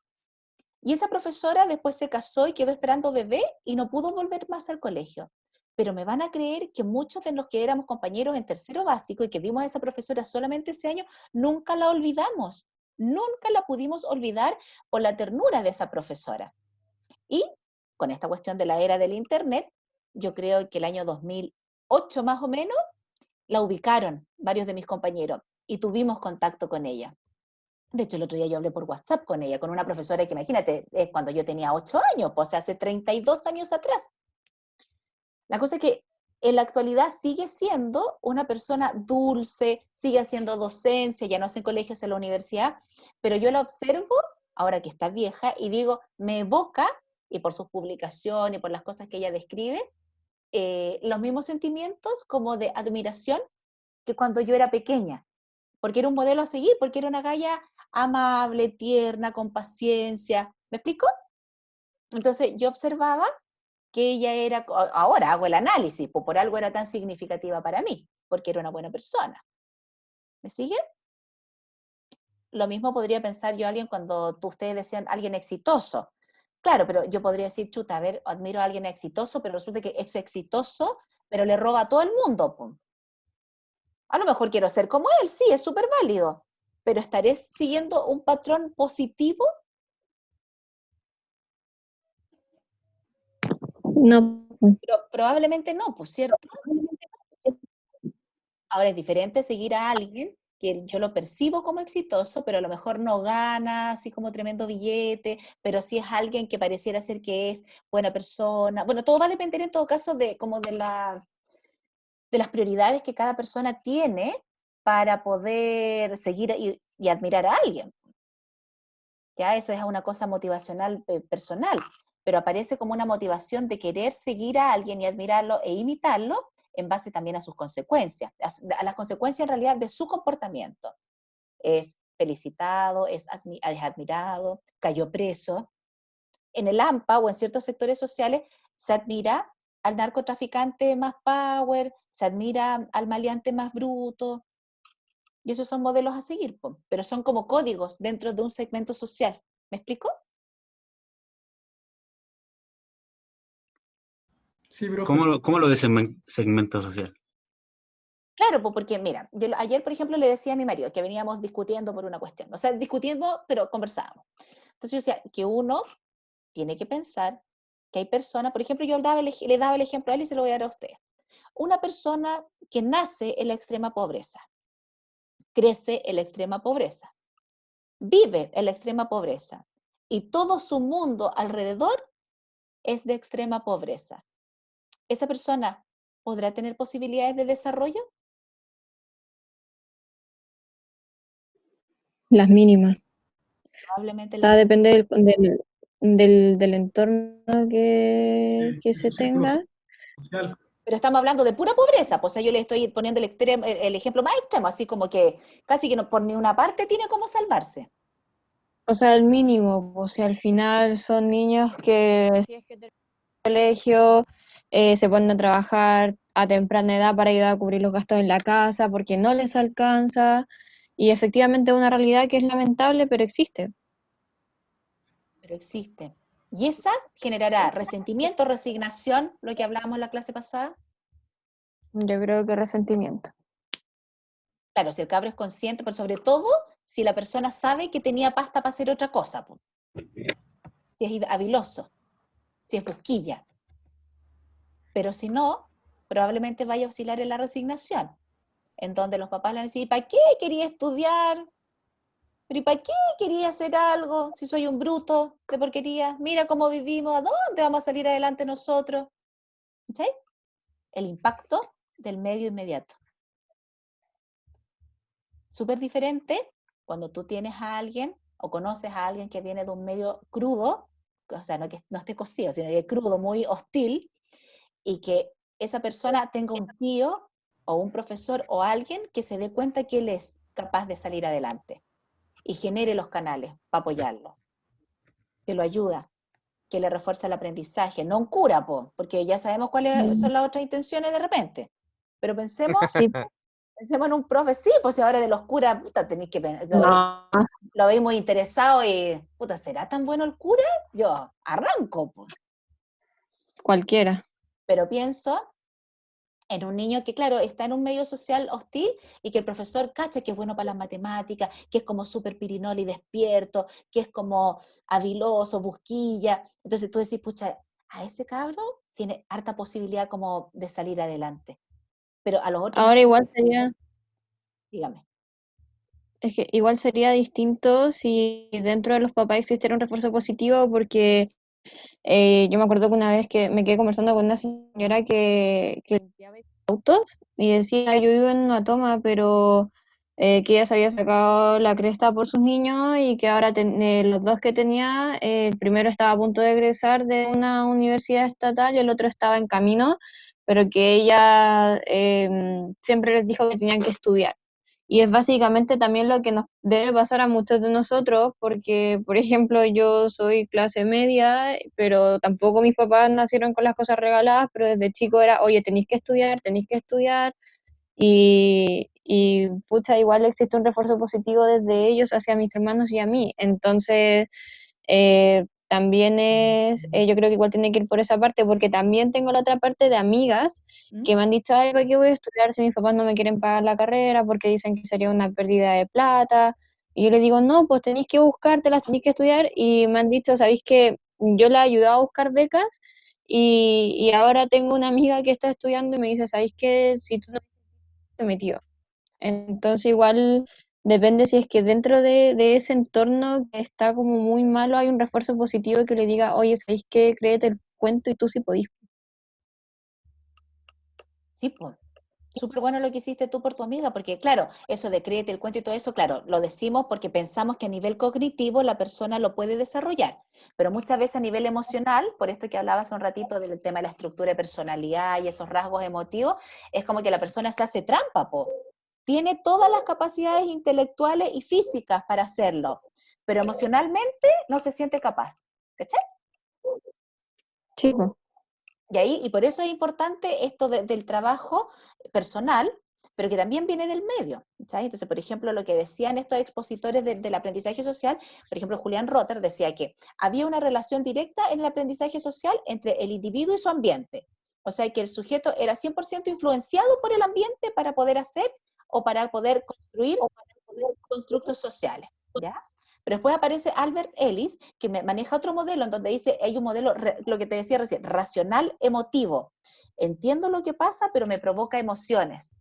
Y esa profesora después se casó y quedó esperando bebé y no pudo volver más al colegio. Pero me van a creer que muchos de los que éramos compañeros en tercero básico y que vimos a esa profesora solamente ese año, nunca la olvidamos. Nunca la pudimos olvidar por la ternura de esa profesora. Y con esta cuestión de la era del Internet, yo creo que el año 2008 más o menos, la ubicaron varios de mis compañeros y tuvimos contacto con ella. De hecho, el otro día yo hablé por WhatsApp con ella, con una profesora que, imagínate, es cuando yo tenía 8 años, pues hace 32 años atrás. La cosa es que en la actualidad sigue siendo una persona dulce, sigue haciendo docencia, ya no hace en colegios, en la universidad, pero yo la observo, ahora que está vieja, y digo, me evoca, y por sus publicaciones, y por las cosas que ella describe, los mismos sentimientos como de admiración que cuando yo era pequeña, porque era un modelo a seguir, porque era una galla amable, tierna, con paciencia. ¿Me explico? Entonces yo observaba que ella era, ahora hago el análisis, pues por algo era tan significativa para mí, porque era una buena persona. ¿Me siguen? Lo mismo podría pensar yo a alguien cuando ustedes decían alguien exitoso. Claro, pero yo podría decir, chuta, a ver, admiro a alguien exitoso, pero resulta que es exitoso, pero le roba a todo el mundo. Pues. A lo mejor quiero ser como él, sí, es súper válido, pero ¿estaré siguiendo un patrón positivo? No, Pero probablemente no, pues cierto. Ahora es diferente seguir a alguien que yo lo percibo como exitoso, pero a lo mejor no gana así como tremendo billete, pero sí es alguien que pareciera ser que es buena persona. Bueno, todo va a depender en todo caso de como de las prioridades que cada persona tiene para poder seguir y admirar a alguien. Ya eso es una cosa motivacional personal, pero aparece como una motivación de querer seguir a alguien y admirarlo e imitarlo en base también a sus consecuencias, a las consecuencias en realidad de su comportamiento. Es felicitado, es admirado, cayó preso. En el AMPA o en ciertos sectores sociales se admira al narcotraficante más power, se admira al maleante más bruto, y esos son modelos a seguir, pero son como códigos dentro de un segmento social. ¿Me explico? Sí, profe. ¿Cómo lo de segmento social? Claro, porque mira, ayer, por ejemplo, le decía a mi marido que veníamos discutiendo por una cuestión. O sea, discutimos, pero conversábamos. Entonces yo decía que uno tiene que pensar que hay personas, por ejemplo, yo le daba el ejemplo a él y se lo voy a dar a usted. Una persona que nace en la extrema pobreza, crece en la extrema pobreza, vive en la extrema pobreza y todo su mundo alrededor es de extrema pobreza. ¿Esa persona podrá tener posibilidades de desarrollo? las mínimas. Probablemente O sea, depende del entorno que Sí, se el círculo tenga. social. pero estamos hablando de pura pobreza, pues o sea, yo le estoy poniendo el ejemplo más extremo, así como que casi que no, por ni una parte tiene cómo salvarse. O sea, el mínimo, o sea, al final son niños que si es que terminan el colegio, se ponen a trabajar a temprana edad para ayudar a cubrir los gastos en la casa porque no les alcanza y efectivamente es una realidad que es lamentable, pero existe. Pero existe. Y esa generará resentimiento, resignación, lo que hablábamos en la clase pasada. Yo creo que resentimiento. Claro, si el cabro es consciente, pero sobre todo si la persona sabe que tenía pasta para hacer otra cosa, po. Si es habiloso, si es busquilla. Pero si no, probablemente vaya a oscilar en la resignación, en donde los papás le van a decir, ¿para qué quería estudiar? ¿Pero y para qué quería hacer algo si soy un bruto de porquería? Mira cómo vivimos, ¿a dónde vamos a salir adelante nosotros? ¿Sí? El impacto del medio inmediato. Súper diferente cuando tú tienes a alguien o conoces a alguien que viene de un medio crudo, o sea, no que no esté cocido, sino que crudo, muy hostil, y que esa persona tenga un tío o un profesor o alguien que se dé cuenta que él es capaz de salir adelante y genere los canales para apoyarlo, que lo ayuda, que le refuerza el aprendizaje, no un cura, porque ya sabemos cuáles son las otras intenciones de repente, pero pensemos Sí, en un profe, sí, pues si ahora de los curas, puta, tenéis que no, lo veis muy interesado y, puta, ¿será tan bueno el cura? Yo arranco, po. cualquiera. Pero pienso en un niño que, claro, está en un medio social hostil y que el profesor cacha que es bueno para las matemáticas, que es como súper pirinol y despierto, que es como habiloso, busquilla. Entonces tú decís, pucha, a ese cabro tiene harta posibilidad como de salir adelante. Pero a los otros, Ahora igual sería, dígame. es que igual sería distinto si dentro de los papás existiera un refuerzo positivo, porque yo me acuerdo que una vez que me quedé conversando con una señora que limpiaba autos y decía, yo vivo en una toma, pero que ella se había sacado la cresta por sus niños y que ahora los dos que tenía, el primero estaba a punto de egresar de una universidad estatal y el otro estaba en camino, pero que ella siempre les dijo que tenían que estudiar. Y es básicamente también lo que nos debe pasar a muchos de nosotros, porque, por ejemplo, yo soy clase media, pero tampoco mis papás nacieron con las cosas regaladas, pero desde chico era, oye, tenéis que estudiar, y pucha, igual existe un refuerzo positivo desde ellos hacia mis hermanos y a mí. Entonces, también yo creo que igual tiene que ir por esa parte, porque también tengo la otra parte de amigas ¿Mm? que me han dicho, ay, ¿para qué voy a estudiar si mis papás no me quieren pagar la carrera? Porque dicen que sería una pérdida de plata. Y yo les digo, no, pues tenéis que buscártelas, tenéis que estudiar. Y me han dicho, ¿sabéis que yo la he ayudado a buscar becas? Y ahora tengo una amiga que está estudiando y me dice, ¿sabéis que si tú no te metido? Entonces igual depende si es que dentro de ese entorno que está como muy malo hay un refuerzo positivo que le diga, oye, ¿sabéis qué? Créete el cuento y tú sí podís. Sí, pues. Súper bueno lo que hiciste tú por tu amiga, porque claro, eso de créete el cuento y todo eso, claro, lo decimos porque pensamos que a nivel cognitivo la persona lo puede desarrollar, pero muchas veces a nivel emocional, por esto que hablabas hace un ratito del tema de la estructura de personalidad y esos rasgos emotivos, es como que la persona se hace trampa, po. Tiene todas las capacidades intelectuales y físicas para hacerlo, pero emocionalmente no se siente capaz. ¿Cachai? Sí, po. Y por eso es importante esto del trabajo personal, pero que también viene del medio. ¿Sabes? Entonces, por ejemplo, lo que decían estos expositores del aprendizaje social, por ejemplo, Julián Rotter decía que había una relación directa en el aprendizaje social entre el individuo y su ambiente. O sea, que el sujeto era 100% influenciado por el ambiente para poder hacer o para poder construir constructos sociales. ¿Ya? Pero después aparece Albert Ellis, que maneja otro modelo, en donde dice, hay un modelo, lo que te decía recién, racional emotivo. Entiendo lo que pasa, pero me provoca emociones.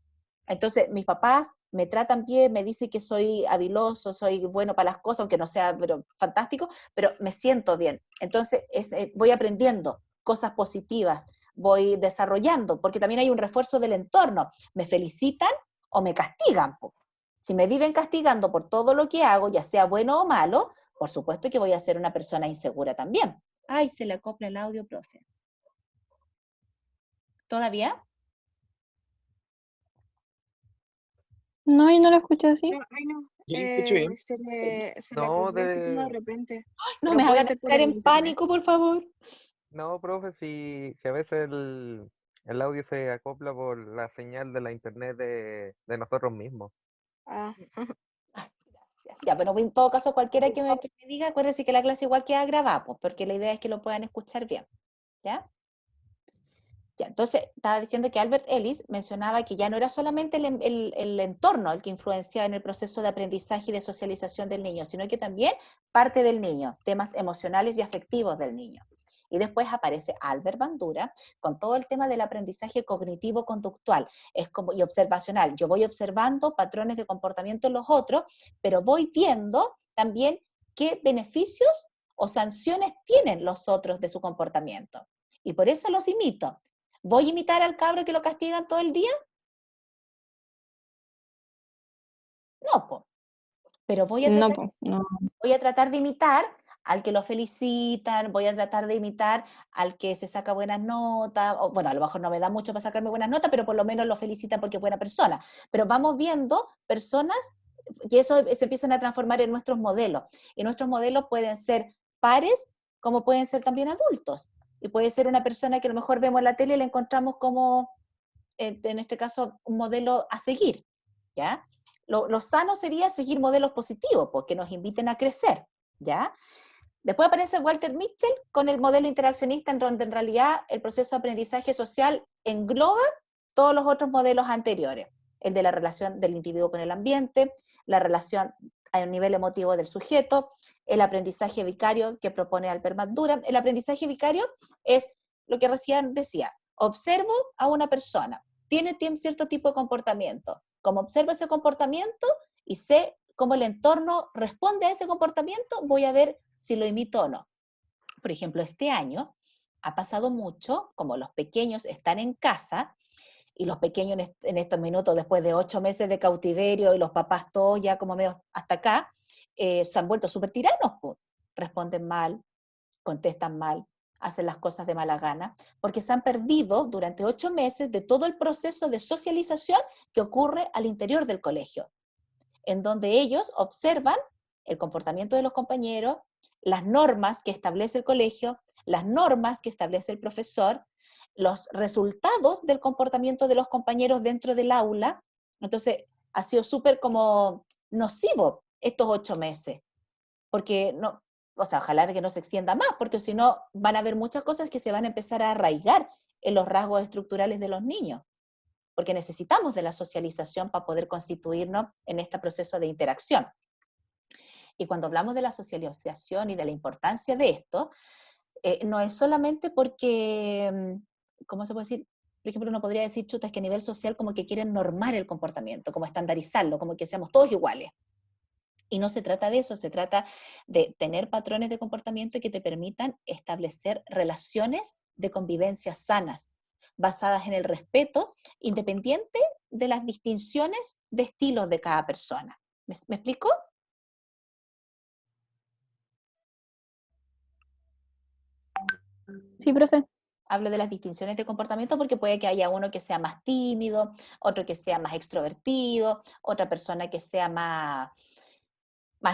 Entonces, mis papás me tratan bien, me dicen que soy habiloso, soy bueno para las cosas, aunque no sea pero, fantástico, pero me siento bien. Entonces, voy aprendiendo cosas positivas, voy desarrollando, porque también hay un refuerzo del entorno. Me felicitan o me castigan. Si me viven castigando por todo lo que hago, ya sea bueno o malo, por supuesto que voy a ser una persona insegura también. Ay, se le acopla el audio, profe. ¿Todavía? No, yo no lo escuché así. No, ay, no. Yo lo escucho bien. Se le No, cortó el sistema de repente. No Pero me puede hagan ser por entrar el en internet. pánico, por favor. no, profe, si a veces el audio se acopla por la señal de la internet de nosotros mismos. Ah, Ay, gracias. Ya, pero en todo caso, cualquiera que me diga, acuérdense que la clase igual queda grabada, pues, porque la idea es que lo puedan escuchar bien, ¿ya? Ya, entonces, estaba diciendo que Albert Ellis mencionaba que ya no era solamente el entorno el que influencia en el proceso de aprendizaje y de socialización del niño, sino que también parte del niño, temas emocionales y afectivos del niño. Y después aparece Albert Bandura con todo el tema del aprendizaje cognitivo-conductual y observacional. Yo voy observando patrones de comportamiento en los otros, pero voy viendo también qué beneficios o sanciones tienen los otros de su comportamiento. Y por eso los imito. ¿Voy a imitar al cabro que lo castigan todo el día? No, po. Pero voy a No, tratar, po, no. voy a tratar de imitar al que lo felicitan, voy a tratar de imitar al que se saca buenas notas, o bueno, a lo mejor no me da mucho para sacarme buenas notas, pero por lo menos lo felicitan porque es buena persona. Pero vamos viendo personas y eso se empiezan a transformar en nuestros modelos. Y nuestros modelos pueden ser pares, como pueden ser también adultos. Y puede ser una persona que a lo mejor vemos en la tele y la encontramos como, en este caso, un modelo a seguir, ¿ya? Lo sano sería seguir modelos positivos, porque nos inviten a crecer, ¿ya? Después aparece Walter Mitchell con el modelo interaccionista, en donde en realidad el proceso de aprendizaje social engloba todos los otros modelos anteriores. El de la relación del individuo con el ambiente, la relación a un nivel emotivo del sujeto, el aprendizaje vicario que propone Albert Bandura. El aprendizaje vicario es lo que recién decía, observo a una persona, tiene cierto tipo de comportamiento. Como observo ese comportamiento y sé cómo el entorno responde a ese comportamiento, voy a ver si lo imito o no. Por ejemplo, este año ha pasado mucho, como los pequeños están en casa, y los pequeños en estos minutos, después de 8 meses de cautiverio, y los papás todos ya como medio hasta acá, se han vuelto súper tiranos, pues. Responden mal, contestan mal, hacen las cosas de mala gana, porque se han perdido durante 8 meses de todo el proceso de socialización que ocurre al interior del colegio, en donde ellos observan el comportamiento de los compañeros, las normas que establece el colegio, las normas que establece el profesor, los resultados del comportamiento de los compañeros dentro del aula. Entonces, ha sido súper como nocivo estos 8 meses, porque no, o sea, ojalá que no se extienda más, porque si no van a haber muchas cosas que se van a empezar a arraigar en los rasgos estructurales de los niños, porque necesitamos de la socialización para poder constituirnos en este proceso de interacción. Y cuando hablamos de la socialización y de la importancia de esto, no es solamente porque, ¿cómo se puede decir? Por ejemplo, uno podría decir, chuta, es que a nivel social como que quieren normar el comportamiento, como estandarizarlo, como que seamos todos iguales. Y no se trata de eso, se trata de tener patrones de comportamiento que te permitan establecer relaciones de convivencia sanas, basadas en el respeto, independiente de las distinciones de estilos de cada persona. ¿Me explico? Sí, profe. Hablo de las distinciones de comportamiento porque puede que haya uno que sea más tímido, otro que sea más extrovertido, otra persona que sea más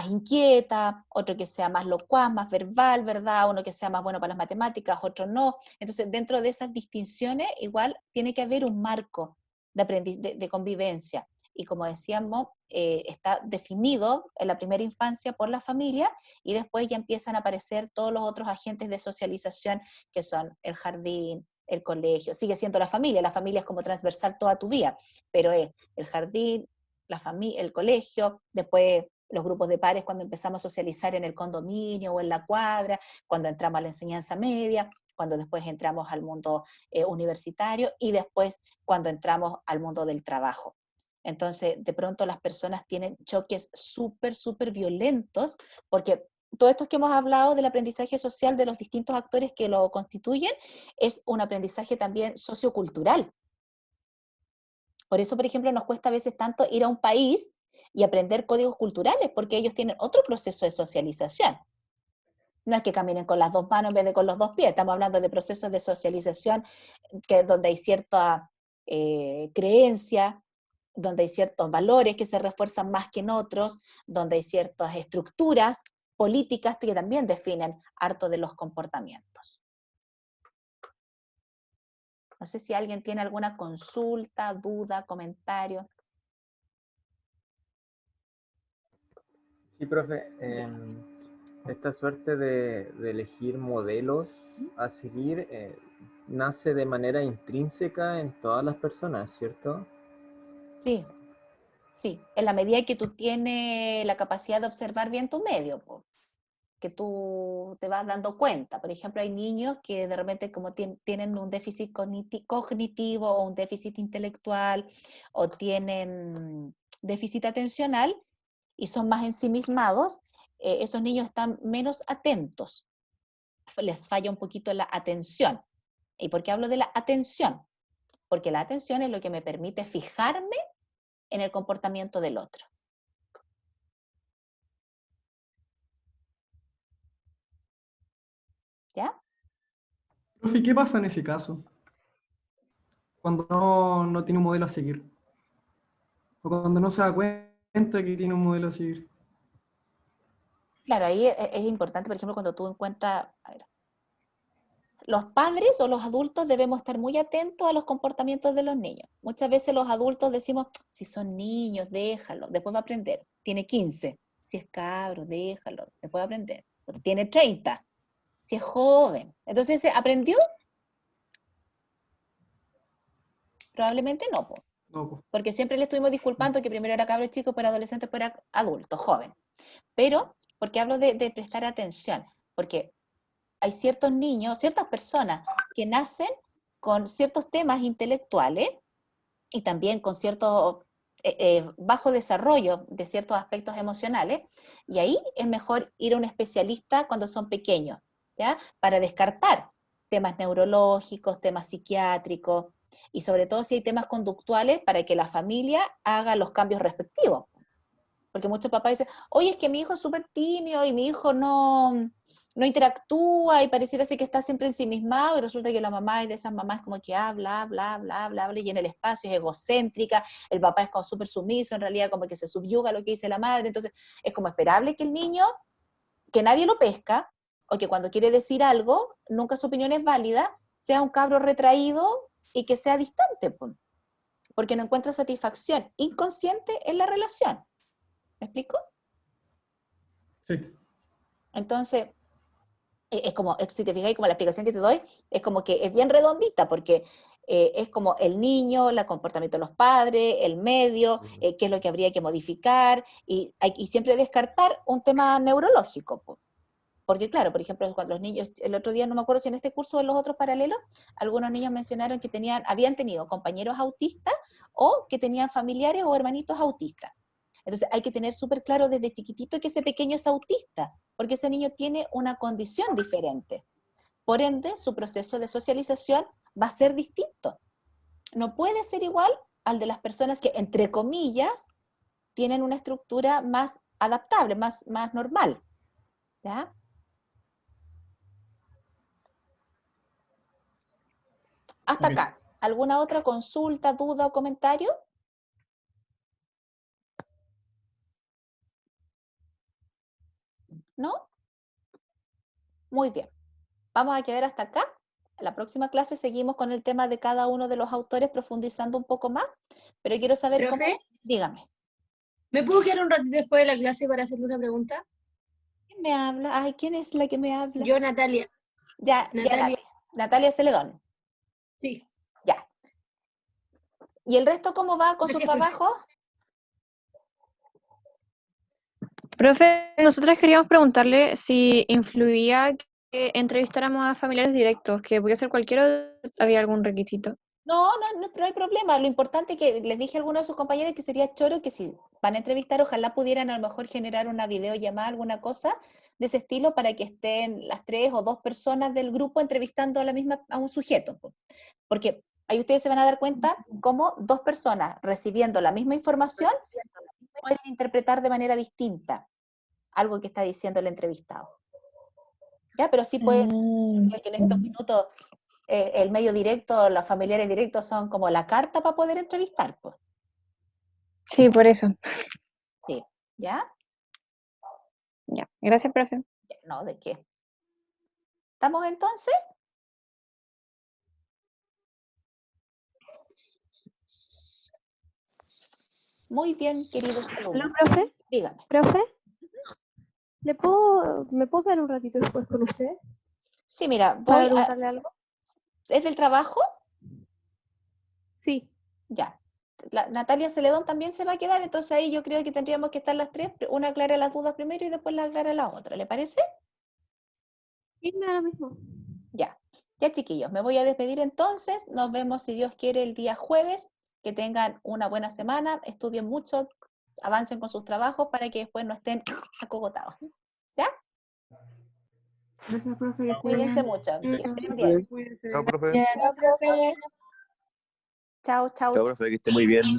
inquieta, otro que sea más locuaz, más verbal, ¿verdad? Uno que sea más bueno para las matemáticas, otro no. Entonces, dentro de esas distinciones, igual tiene que haber un marco de convivencia. Y como decíamos, está definido en la primera infancia por la familia y después ya empiezan a aparecer todos los otros agentes de socialización que son el jardín, el colegio. Sigue siendo la familia es como transversal toda tu vida, pero es el jardín, la familia, el colegio, después los grupos de pares cuando empezamos a socializar en el condominio o en la cuadra, cuando entramos a la enseñanza media, cuando después entramos al mundo universitario y después cuando entramos al mundo del trabajo. Entonces, de pronto las personas tienen choques súper, súper violentos, porque todo esto que hemos hablado del aprendizaje social de los distintos actores que lo constituyen es un aprendizaje también sociocultural. Por eso, por ejemplo, nos cuesta a veces tanto ir a un país y aprender códigos culturales, porque ellos tienen otro proceso de socialización. No es que caminen con las dos manos en vez de con los dos pies, estamos hablando de procesos de socialización donde hay cierta creencia, donde hay ciertos valores que se refuerzan más que en otros, donde hay ciertas estructuras políticas que también definen harto de los comportamientos. No sé si alguien tiene alguna consulta, duda, comentario. Sí, profe. Esta suerte de elegir modelos a seguir nace de manera intrínseca en todas las personas, ¿cierto? Sí, sí, en la medida que tú tienes la capacidad de observar bien tu medio, po, que tú te vas dando cuenta. Por ejemplo, hay niños que de repente como tienen un déficit cognitivo o un déficit intelectual o tienen déficit atencional y son más ensimismados, esos niños están menos atentos, les falla un poquito la atención. ¿Y por qué hablo de la atención? Porque la atención es lo que me permite fijarme en el comportamiento del otro. ¿Ya? Profe, ¿qué pasa en ese caso? Cuando no tiene un modelo a seguir. O cuando no se da cuenta que tiene un modelo a seguir. Claro, ahí es importante, por ejemplo, cuando tú encuentras, a ver, los padres o los adultos debemos estar muy atentos a los comportamientos de los niños. Muchas veces los adultos decimos, si son niños, déjalo, después va a aprender. Tiene 15, si es cabro, déjalo, después va a aprender. Tiene 30, si es joven. Entonces, ¿aprendió? Probablemente no, po. No, pues. Porque siempre le estuvimos disculpando que primero era cabro chico, después era adolescente, después era adulto, joven. Pero, porque hablo de prestar atención? Porque hay ciertos niños, ciertas personas que nacen con ciertos temas intelectuales y también con cierto bajo desarrollo de ciertos aspectos emocionales, y ahí es mejor ir a un especialista cuando son pequeños, ¿ya? Para descartar temas neurológicos, temas psiquiátricos, y sobre todo si hay temas conductuales, para que la familia haga los cambios respectivos. Porque muchos papás dicen, oye, es que mi hijo es súper tímido y mi hijo no interactúa y pareciera ser que está siempre ensimismado, y resulta que la mamá es de esas mamás como que habla, y en el espacio es egocéntrica, el papá es como súper sumiso, en realidad como que se subyuga a lo que dice la madre. Entonces es como esperable que el niño, que nadie lo pesca, o que cuando quiere decir algo, nunca su opinión es válida, sea un cabro retraído y que sea distante, porque no encuentra satisfacción inconsciente en la relación. ¿Me explico? Sí. Entonces, es como, si te fijáis, como la explicación que te doy, es como que es bien redondita, porque es como el niño, el comportamiento de los padres, el medio, qué es lo que habría que modificar, y siempre descartar un tema neurológico. Porque claro, por ejemplo, cuando los niños, el otro día, no me acuerdo si en este curso o en los otros paralelos, algunos niños mencionaron que habían tenido compañeros autistas o que tenían familiares o hermanitos autistas. Entonces hay que tener súper claro desde chiquitito que ese pequeño es autista, porque ese niño tiene una condición diferente. Por ende, su proceso de socialización va a ser distinto. No puede ser igual al de las personas que, entre comillas, tienen una estructura más adaptable, más normal. ¿Ya? Hasta Ok. acá. ¿Alguna otra consulta, duda o comentario? ¿No? Muy bien. Vamos a quedar hasta acá. En la próxima clase seguimos con el tema de cada uno de los autores, profundizando un poco más, pero quiero saber cómo... Profe, Dígame. ¿me puedo quedar un ratito después de la clase para hacerle una pregunta? ¿Quién me habla? Ay, ¿quién es la que me habla? Yo, Natalia. Ya, Natalia. Natalia Celedón. Sí. Ya. ¿Y el resto cómo va con su Gracias, profe. trabajo? Profe, nosotras queríamos preguntarle si influía que entrevistáramos a familiares directos, que podía ser cualquiera, o había algún requisito. No hay problema. Lo importante que les dije a algunos de sus compañeros que sería choro que si van a entrevistar, ojalá pudieran a lo mejor generar una videollamada, alguna cosa de ese estilo, para que estén las 3 o 2 personas del grupo entrevistando a un sujeto. Porque ahí ustedes se van a dar cuenta cómo 2 personas recibiendo la misma información pueden interpretar de manera distinta algo que está diciendo el entrevistado. ¿Ya? Pero sí pueden, que en estos minutos el medio directo, los familiares directos son como la carta para poder entrevistar, pues. Sí, por eso. Sí, ¿ya? Ya, gracias, profe. No, ¿de qué? ¿Estamos entonces? Muy bien, queridos Hola, alumnos. profe. Dígame. Profe. ¿Me puedo quedar un ratito después con usted? Sí, mira, ¿Para voy a... preguntarle algo? ¿Es del trabajo? Sí. Ya. Natalia Celedón también se va a quedar, entonces ahí yo creo que tendríamos que estar las tres, una aclara las dudas primero y después la aclara la otra, ¿le parece? Sí, me da lo mismo. Ya. Ya, chiquillos, me voy a despedir entonces, nos vemos si Dios quiere el día jueves, que tengan una buena semana, estudien mucho, avancen con sus trabajos para que después no estén acogotados. ¿Ya? Gracias, profe. Que esté Cuídense bien. mucho, que estén bien. Chao, profe. Chao, profe. Chao, chao, Chao, profe, que esté muy bien.